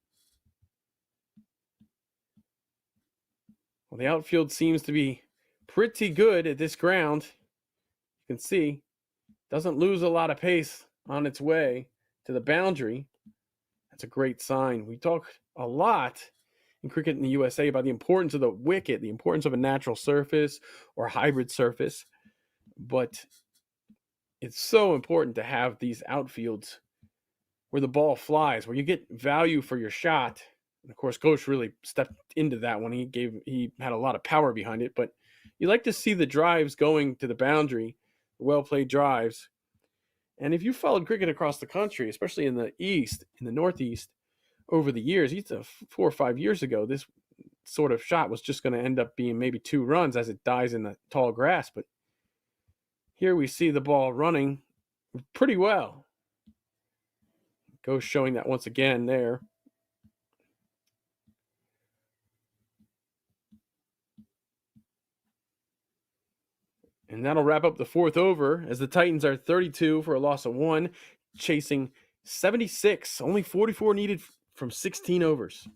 Well, the outfield seems to be pretty good at this ground. You can see, doesn't lose a lot of pace on its way to the boundary. That's a great sign. We talk a lot in cricket in the USA about the importance of the wicket, the importance of a natural surface or hybrid surface. But it's so important to have these outfields where the ball flies, where you get value for your shot. And of course, Coach really stepped into that one. He had a lot of power behind it, but you like to see the drives going to the boundary, well played drives. And if you followed cricket across the country, especially in the East, in the Northeast, over the years, 4 or 5 years ago, this sort of shot was just going to end up being maybe 2 runs as it dies in the tall grass. But here we see the ball running pretty well. Goes showing that once again there. And that'll wrap up the 4th over as the Titans are 32 for a loss of 1, chasing 76, only 44 needed from 16 overs.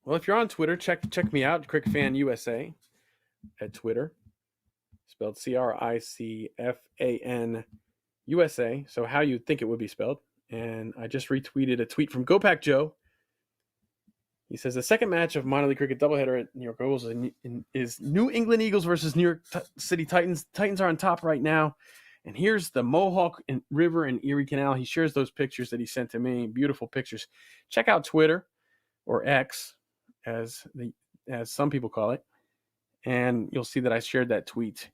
Well, if you're on Twitter, check me out, CricFanUSA at Twitter, spelled CRICFAN USA. So how you'd think it would be spelled. And I just retweeted a tweet from Go Pack Joe. He says the second match of minor league cricket doubleheader at New York Ovals is New England Eagles versus New York City Titans. Titans are on top right now. And here's the Mohawk River and Erie Canal. He shares those pictures that he sent to me. Beautiful pictures. Check out Twitter, or X, as some people call it. And you'll see that I shared that tweet.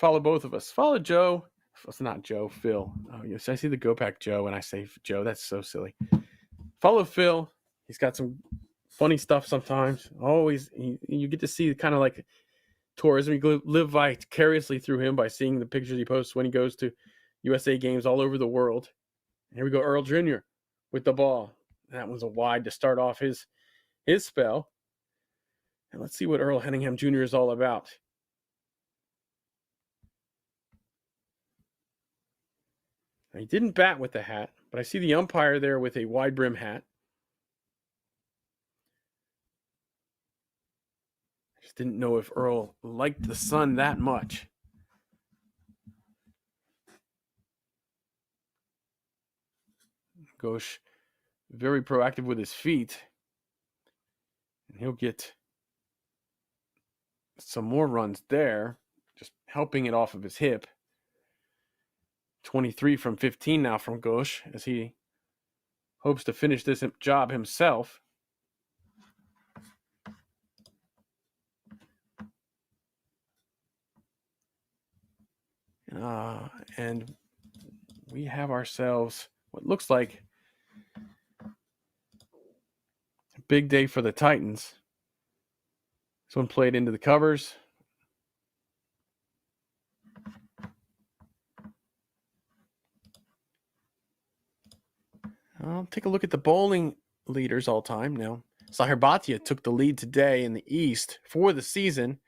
Follow both of us. Follow Joe. It's not Joe, Phil. Oh, yes, I see the Go Pack Joe and I say Joe. That's so silly. Follow Phil. He's got some funny stuff sometimes. Always, you get to see kind of like tourism. You live vicariously through him by seeing the pictures he posts when he goes to USA games all over the world. And here we go, Earl Jr. with the ball. That one's a wide to start off his spell. And let's see what Earl Henningham Jr. is all about. Now, he didn't bat with the hat, but I see the umpire there with a wide brim hat. I just didn't know if Earl liked the sun that much. Ghosh very proactive with his feet. And he'll get some more runs there, just helping it off of his hip. 23 from 15 now from Ghosh as he hopes to finish this job himself. And we have ourselves what looks like a big day for the Titans. This one played into the covers. I'll take a look at the bowling leaders all time now. Sahir Bhatia took the lead today in the East for the season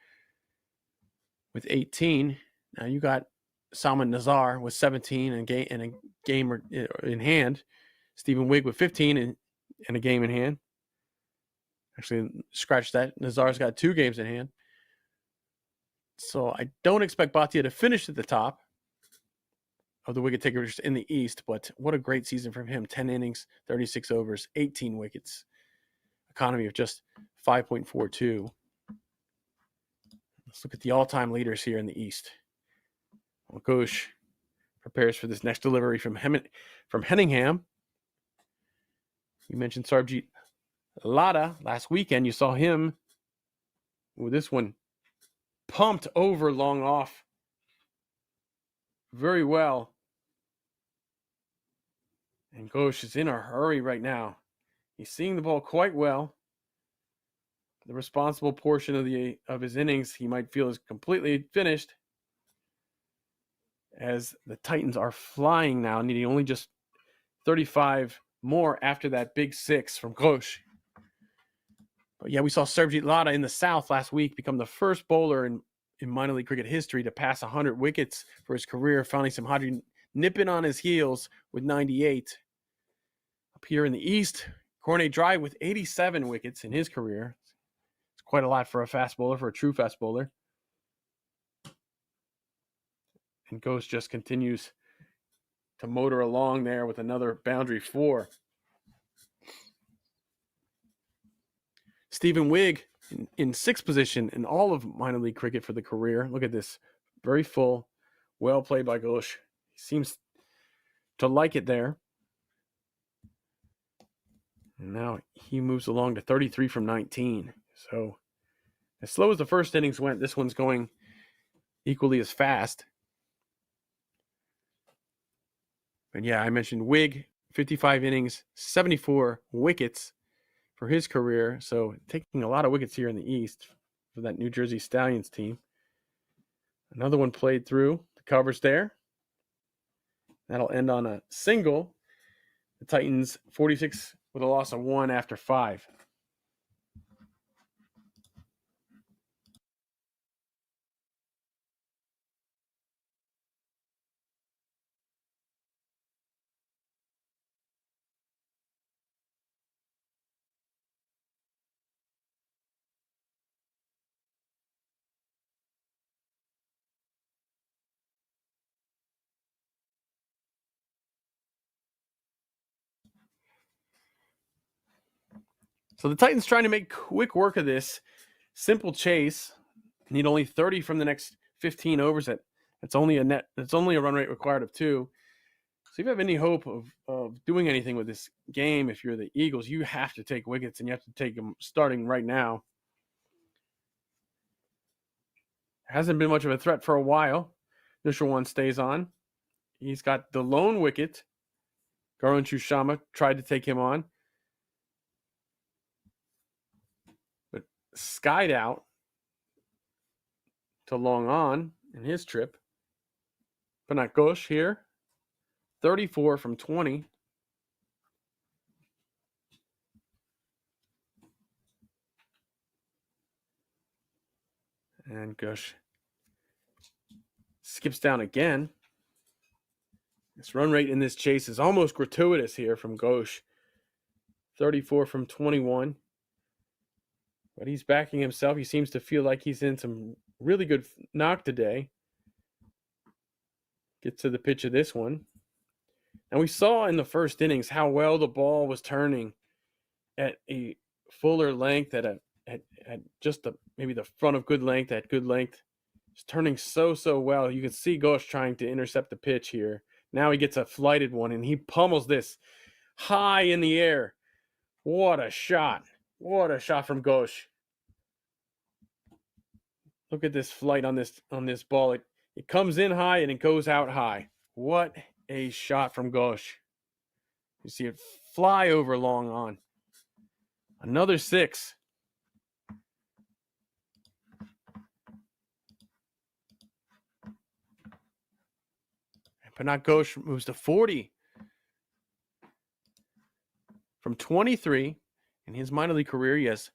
with 18. Now you got Salman Nazar with 17 and a game in hand. Stephen Wigg with 15 and a game in hand. Actually, scratch that. Nazar's got 2 games in hand. So I don't expect Bhatia to finish at the top of the wicket takers in the East, but what a great season from him. 10 innings, 36 overs, 18 wickets. Economy of just 5.42. Let's look at the all-time leaders here in the East. Well, Ghosh prepares for this next delivery from Henningham. You mentioned Sarbjeet Lada last weekend. You saw him with this one pumped over long off very well. And Ghosh is in a hurry right now. He's seeing the ball quite well. The responsible portion of his innings he might feel is completely finished. as the Titans are flying now, needing only just 35 more after that big 6 from Ghosh. But yeah, we saw Surabjit Lada in the South last week become the first bowler in minor league cricket history to pass 100 wickets for his career. Finally, Simhadri nipping on his heels with 98. Up here in the East, Cornet Drive with 87 wickets in his career. It's quite a lot for a fast bowler, for a true fast bowler. And Ghosh just continues to motor along there with another boundary 4. Stephen Wigg in 6th position in all of minor league cricket for the career. Look at this. Very full. Well played by Ghosh. He seems to like it there. And now he moves along to 33 from 19. So as slow as the first innings went, this one's going equally as fast. And yeah, I mentioned Wigg, 55 innings, 74 wickets for his career. So taking a lot of wickets here in the East for that New Jersey Stallions team. Another one played through the covers there. That'll end on a single. The Titans 46 with a loss of 1 after 5. So the Titans trying to make quick work of this simple chase. Need only 30 from the next 15 overs. That's only a run rate required of 2. So if you have any hope of doing anything with this game, if you're the Eagles, you have to take wickets, and you have to take them starting right now. Hasn't been much of a threat for a while. Initial one stays on. He's got the lone wicket. Garland Chushama tried to take him on, but skied out to long on in his trip. But not Ghosh here. 34 from 20. And Ghosh skips down again. This run rate in this chase is almost gratuitous here from Ghosh. 34 from 21. But he's backing himself. He seems to feel like he's in some really good knock today. Get to the pitch of this one. And we saw in the first innings how well the ball was turning at a fuller length, at just maybe the front of good length, at good length. It's turning so well. You can see Ghosh trying to intercept the pitch here. Now he gets a flighted one, and he pummels this high in the air. What a shot. What a shot from Ghosh. Look at this flight on this ball. It comes in high and it goes out high. What a shot from Ghosh. You see it fly over long on. Another 6. Panat Ghosh moves to 40 from 23 in his minor league career. He has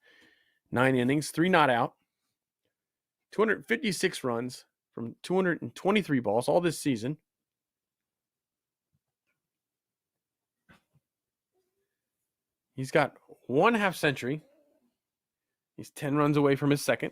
9 innings, 3 not out, 256 runs from 223 balls all this season. He's got 1 half century. He's 10 runs away from his second.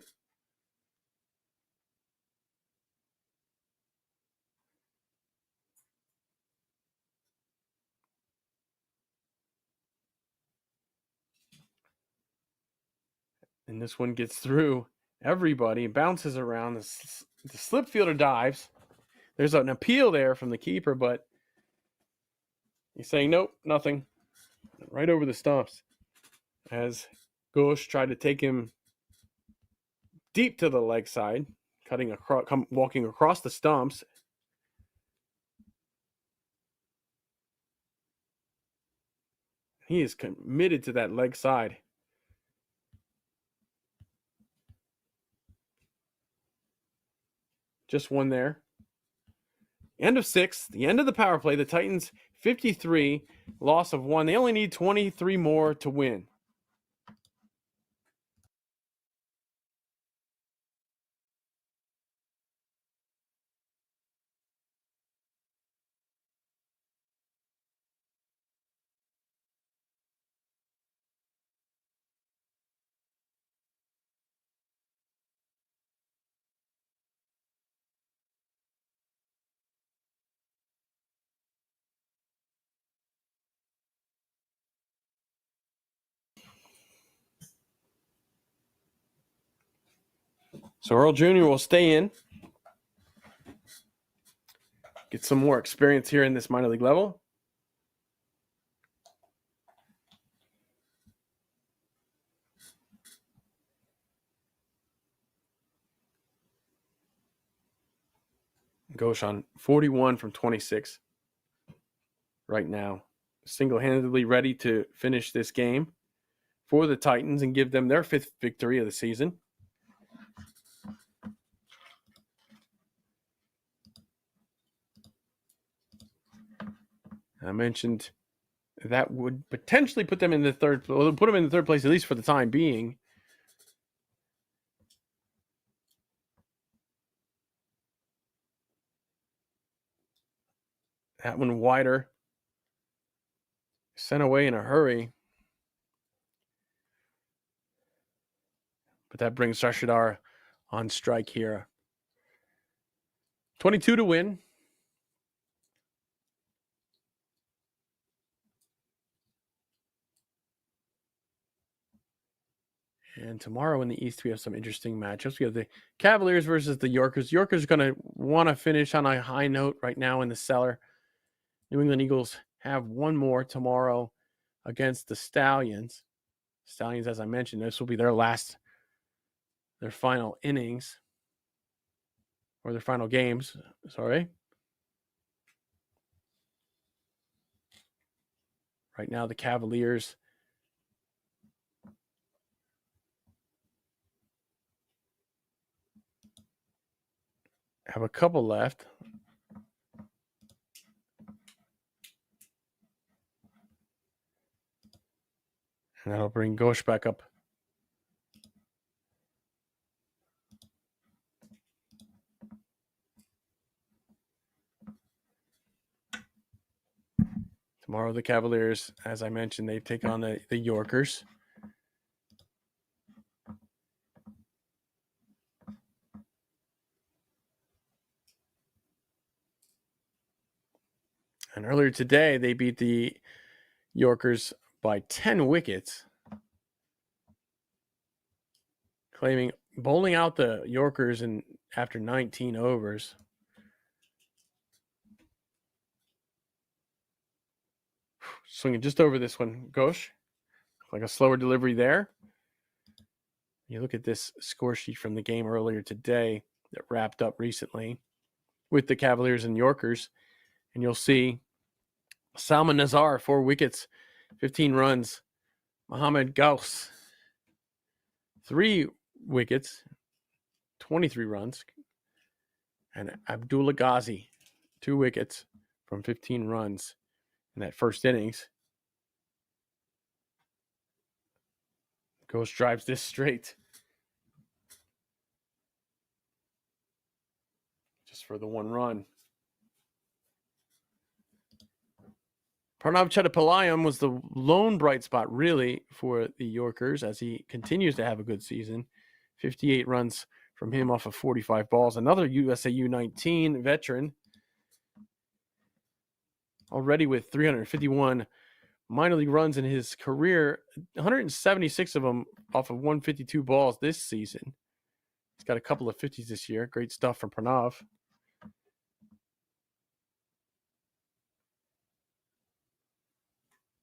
And this one gets through everybody, bounces around. The slip fielder dives. There's an appeal there from the keeper, but he's saying, nope, nothing. Right over the stumps. As Ghosh tried to take him deep to the leg side, walking across the stumps. He is committed to that leg side. Just one there. End of 6th, the end of the power play. The Titans 53, loss of 1. They only need 23 more to win. So Earl Jr. will stay in. Get some more experience here in this minor league level. Ghosh on 41 from 26 right now. Single-handedly ready to finish this game for the Titans and give them their 5th victory of the season. I mentioned that would potentially put them in the third place, at least for the time being. That one wider. Sent away in a hurry. But that brings Rashidar on strike here. 22 to win. And tomorrow in the East, we have some interesting matchups. We have the Cavaliers versus the Yorkers. Yorkers are going to want to finish on a high note right now in the cellar. New England Eagles have one more tomorrow against the Stallions. Stallions, as I mentioned, this will be their final innings, or their final games, sorry. Right now, the Cavaliers have a couple left. And that'll bring Ghosh back up. Tomorrow, the Cavaliers, as I mentioned, they take on the Yorkers. And earlier today, they beat the Yorkers by 10 wickets, bowling out the Yorkers after 19 overs. Swinging just over this one, Ghosh. Like a slower delivery there. You look at this score sheet from the game earlier today that wrapped up recently with the Cavaliers and Yorkers, and you'll see Salman Nazar, 4 wickets, 15 runs. Mohamed Gauss, 3 wickets, 23 runs. And Abdullah Ghazi, 2 wickets from 15 runs in that first innings. Ghosh drives this straight. Just for the 1 run. Pranav Chettipalayam was the lone bright spot, really, for the Yorkers as he continues to have a good season. 58 runs from him off of 45 balls. Another USA U19 veteran, already with 351 minor league runs in his career, 176 of them off of 152 balls this season. He's got a couple of 50s this year. Great stuff from Pranav.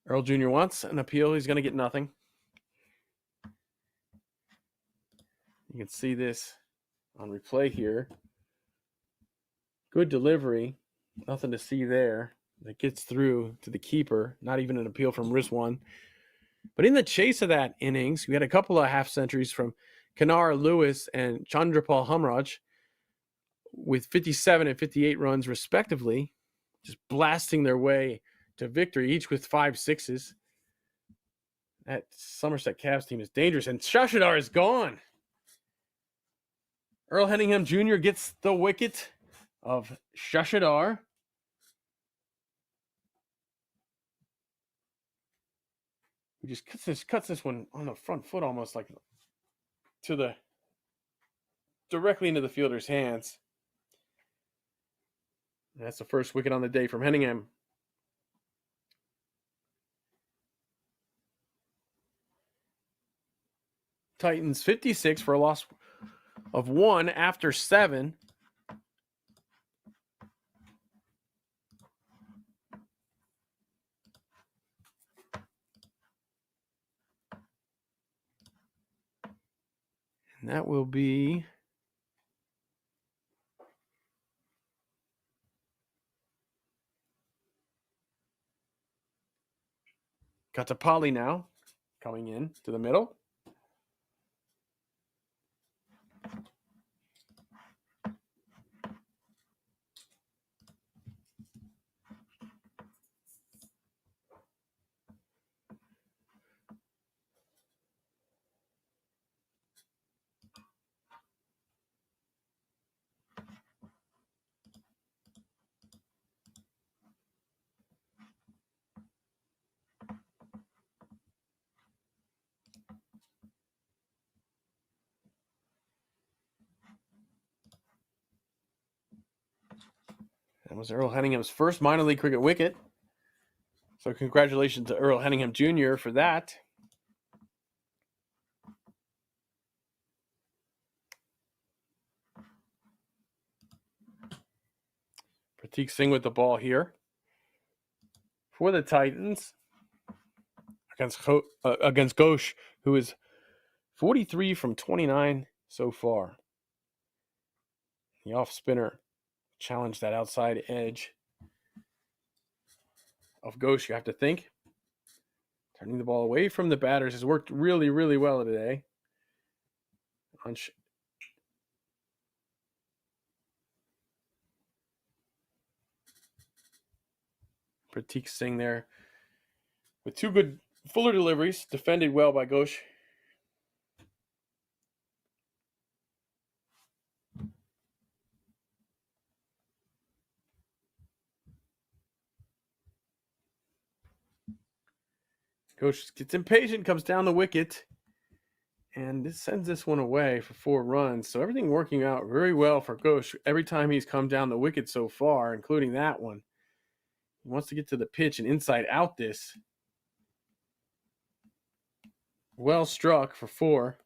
Earl Jr. wants an appeal. He's going to get nothing. You can see this on replay here. Good delivery. Nothing to see there. That gets through to the keeper. Not even an appeal from Rizwan. But in the chase of that innings, we had a couple of half centuries from Kanar Lewis and Chandrapal Humraj. with 57 and 58 runs respectively, just blasting their way to victory, each with 5 sixes. That Somerset Cavs team is dangerous, and Shashidar is gone. Earl Henningham Jr. gets the wicket of Shashidar. He just cuts this one on the front foot, almost like directly into the fielder's hands. And that's the first wicket on the day from Henningham. Titans 56 for a loss of 1 after 7. And that will be Kattapalli now coming in to the middle. That was Earl Henningham's first minor league cricket wicket. So congratulations to Earl Henningham Jr. for that. Pratik Singh with the ball here for the Titans against Ghosh, who is 43 from 29 so far. The off spinner challenged that outside edge of Ghosh, you have to think. Turning the ball away from the batters has worked really, really well today. Pratik Singh there with 2 good fuller deliveries, defended well by Ghosh. Ghosh gets impatient, comes down the wicket, and this sends this one away for 4 runs. So everything working out very well for Ghosh every time he's come down the wicket so far, including that one. He wants to get to the pitch and inside out this. Well struck for 4.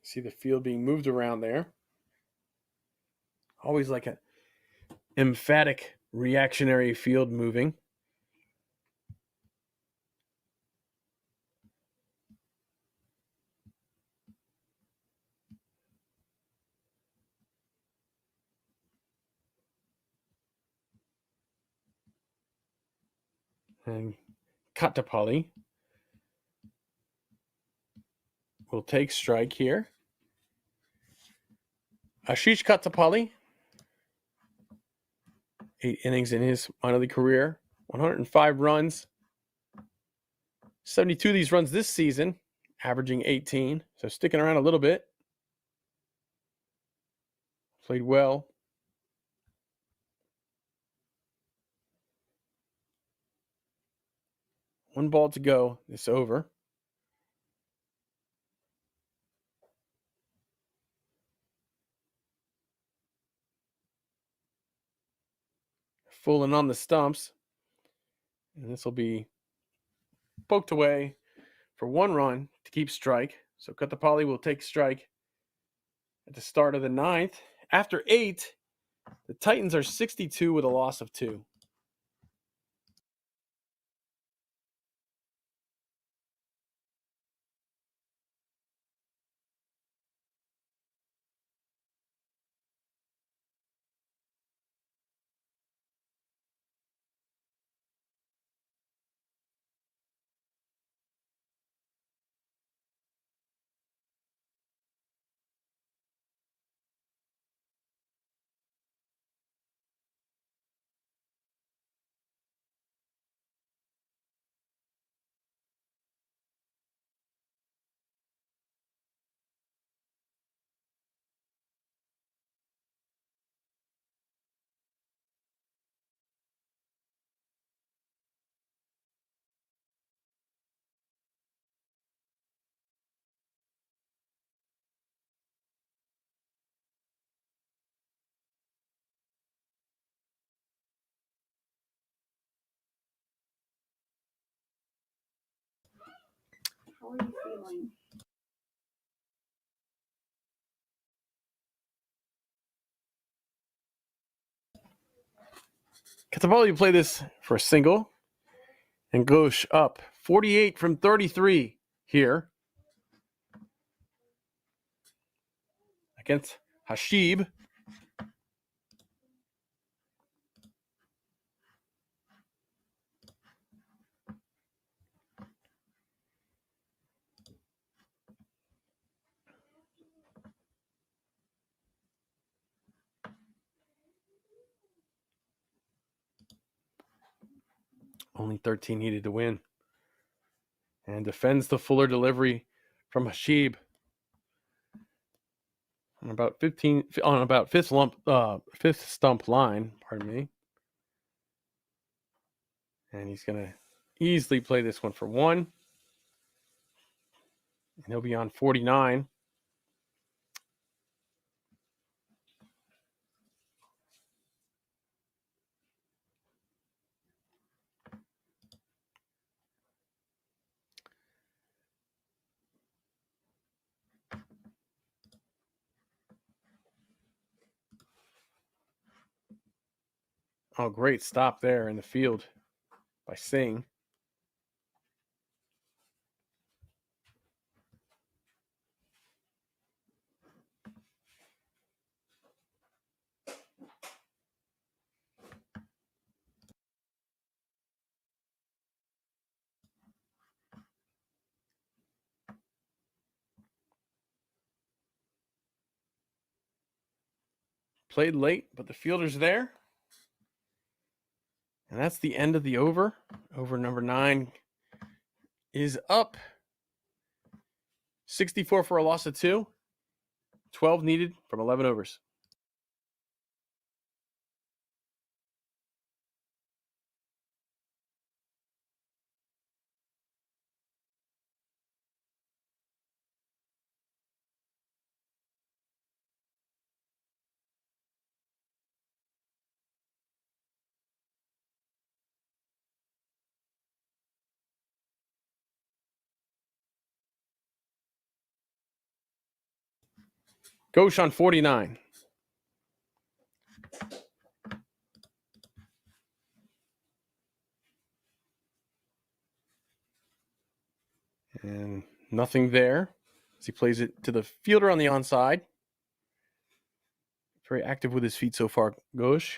See the field being moved around there. Always like an emphatic reactionary field moving. And Kattapalli will take strike here. Ashish Kattapalli, 8 innings in his minor league career, 105 runs. 72 of these runs this season, averaging 18. So sticking around a little bit. Played well. One ball to go this over. Fooling on the stumps. And this will be poked away for 1 run to keep strike. So Kattapalli will take strike at the start of the 9th. After 8, the Titans are 62 with a loss of 2. How are you feeling? Katabali play this for a single. And Ghosh up 48 from 33 here against Hashib. Only 13 needed to win. And defends the fuller delivery from Hashib. On about fifth stump line, pardon me. And he's gonna easily play this one for one. And he'll be on 49. Oh, great stop there in the field by Singh. Played late, but the fielder's there. And that's the end of the over. Over number 9 is up. 64 for a loss of 2. 12 needed from 11 overs. Ghosh on 49. And nothing there as he plays it to the fielder on the onside. Very active with his feet so far, Ghosh.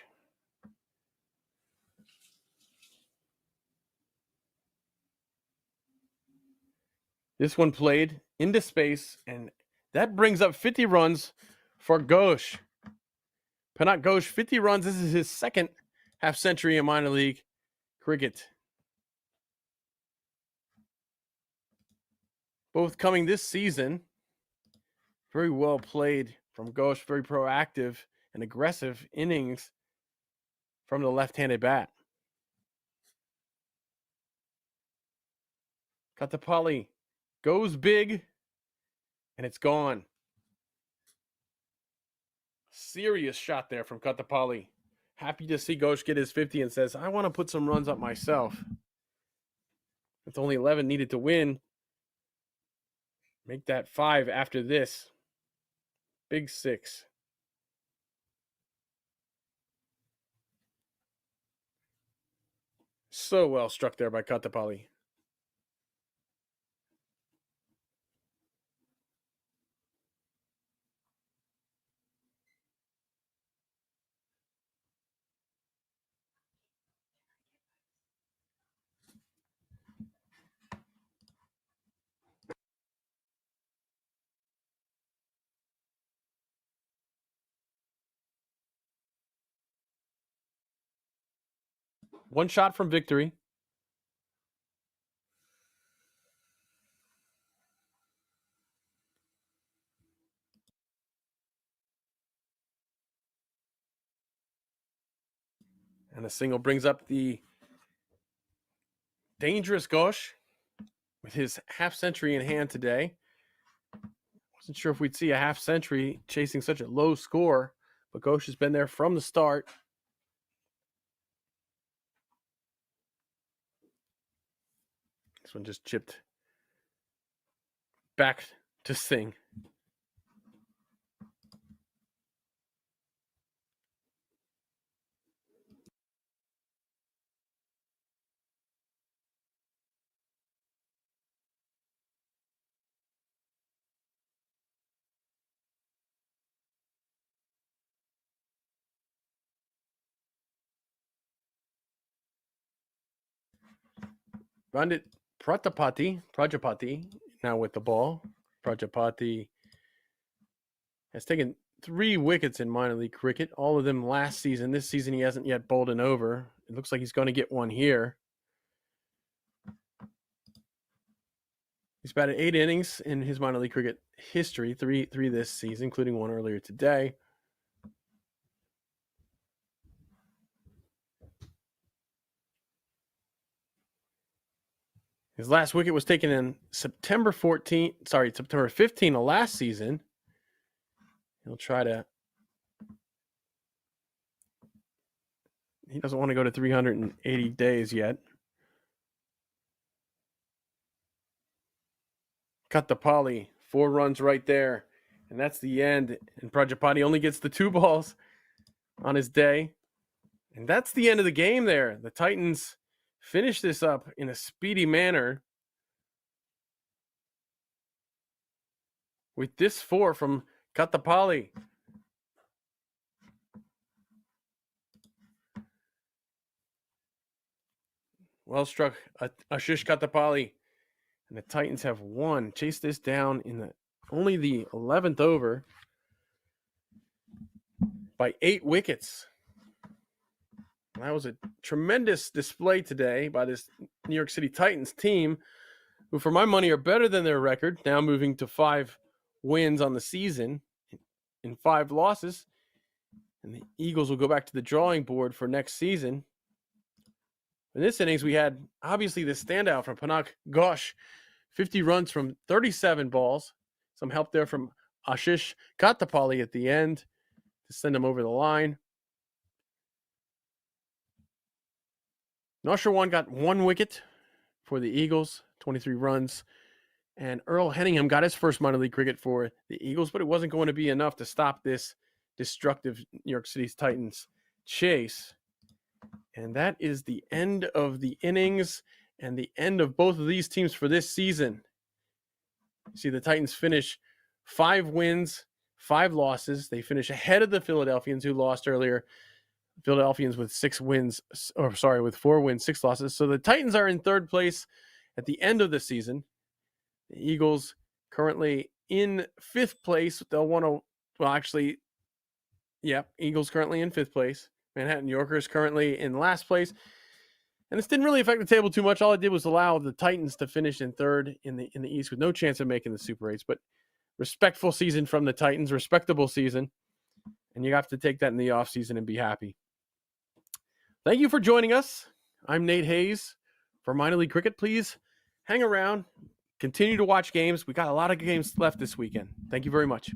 This one played into space, and that brings up 50 runs for Ghosh. Panat Ghosh, 50 runs. This is his second half century in minor league cricket. Both coming this season. Very well played from Ghosh, very proactive and aggressive innings from the left-handed bat. Kattapalli goes big, and it's gone. Serious shot there from Kattapalli. Happy to see Ghosh get his 50 and says, I want to put some runs up myself. With only 11 needed to win. Make that 5 after this. Big 6. So well struck there by Kattapalli. One shot from victory. And a single brings up the dangerous Ghosh with his half century in hand today. Wasn't sure if we'd see a half century chasing such a low score, but Ghosh has been there from the start. This one just chipped back to sing. Pandit Prajapati now with the ball. Prajapati has taken 3 wickets in minor league cricket, all of them last season. This season, he hasn't yet bowled an over. It looks like he's going to get one here. He's batted 8 innings in his minor league cricket history, three this season, including one earlier today. His last wicket was taken in September 15 of last season. He'll try to. He doesn't want to go to 380 days yet. Kattapalli, 4 runs right there. And that's the end. And Prajapati only gets the 2 balls on his day. And that's the end of the game there. The Titans finish this up in a speedy manner with this 4 from Kattapalli. Well struck, Ashish Kattapalli. And the Titans have won. Chase this down in only the 11th over by 8 wickets. That was a tremendous display today by this New York City Titans team, who for my money are better than their record, now moving to 5 wins on the season and 5 losses. And the Eagles will go back to the drawing board for next season. In this innings, we had obviously the standout from Panak Ghosh, 50 runs from 37 balls. Some help there from Ashish Kattapalli at the end to send him over the line. Nosherwan got 1 wicket for the Eagles, 23 runs. And Earl Henningham got his first minor league cricket for the Eagles, but it wasn't going to be enough to stop this destructive New York City Titans chase. And that is the end of the innings and the end of both of these teams for this season. You see the Titans finish 5 wins, 5 losses. They finish ahead of the Philadelphians, who lost earlier. Philadelphians with 4 wins, 6 losses. So the Titans are in 3rd place at the end of the season. The Eagles currently in 5th place. They'll want to, Eagles currently in 5th place. Manhattan Yorkers currently in last place. And this didn't really affect the table too much. All it did was allow the Titans to finish in 3rd in the East with no chance of making the Super 8s. But respectful season from the Titans, respectable season. And you have to take that in the offseason and be happy. Thank you for joining us. I'm Nate Hayes for Minor League Cricket. Please hang around. Continue to watch games. We got a lot of games left this weekend. Thank you very much.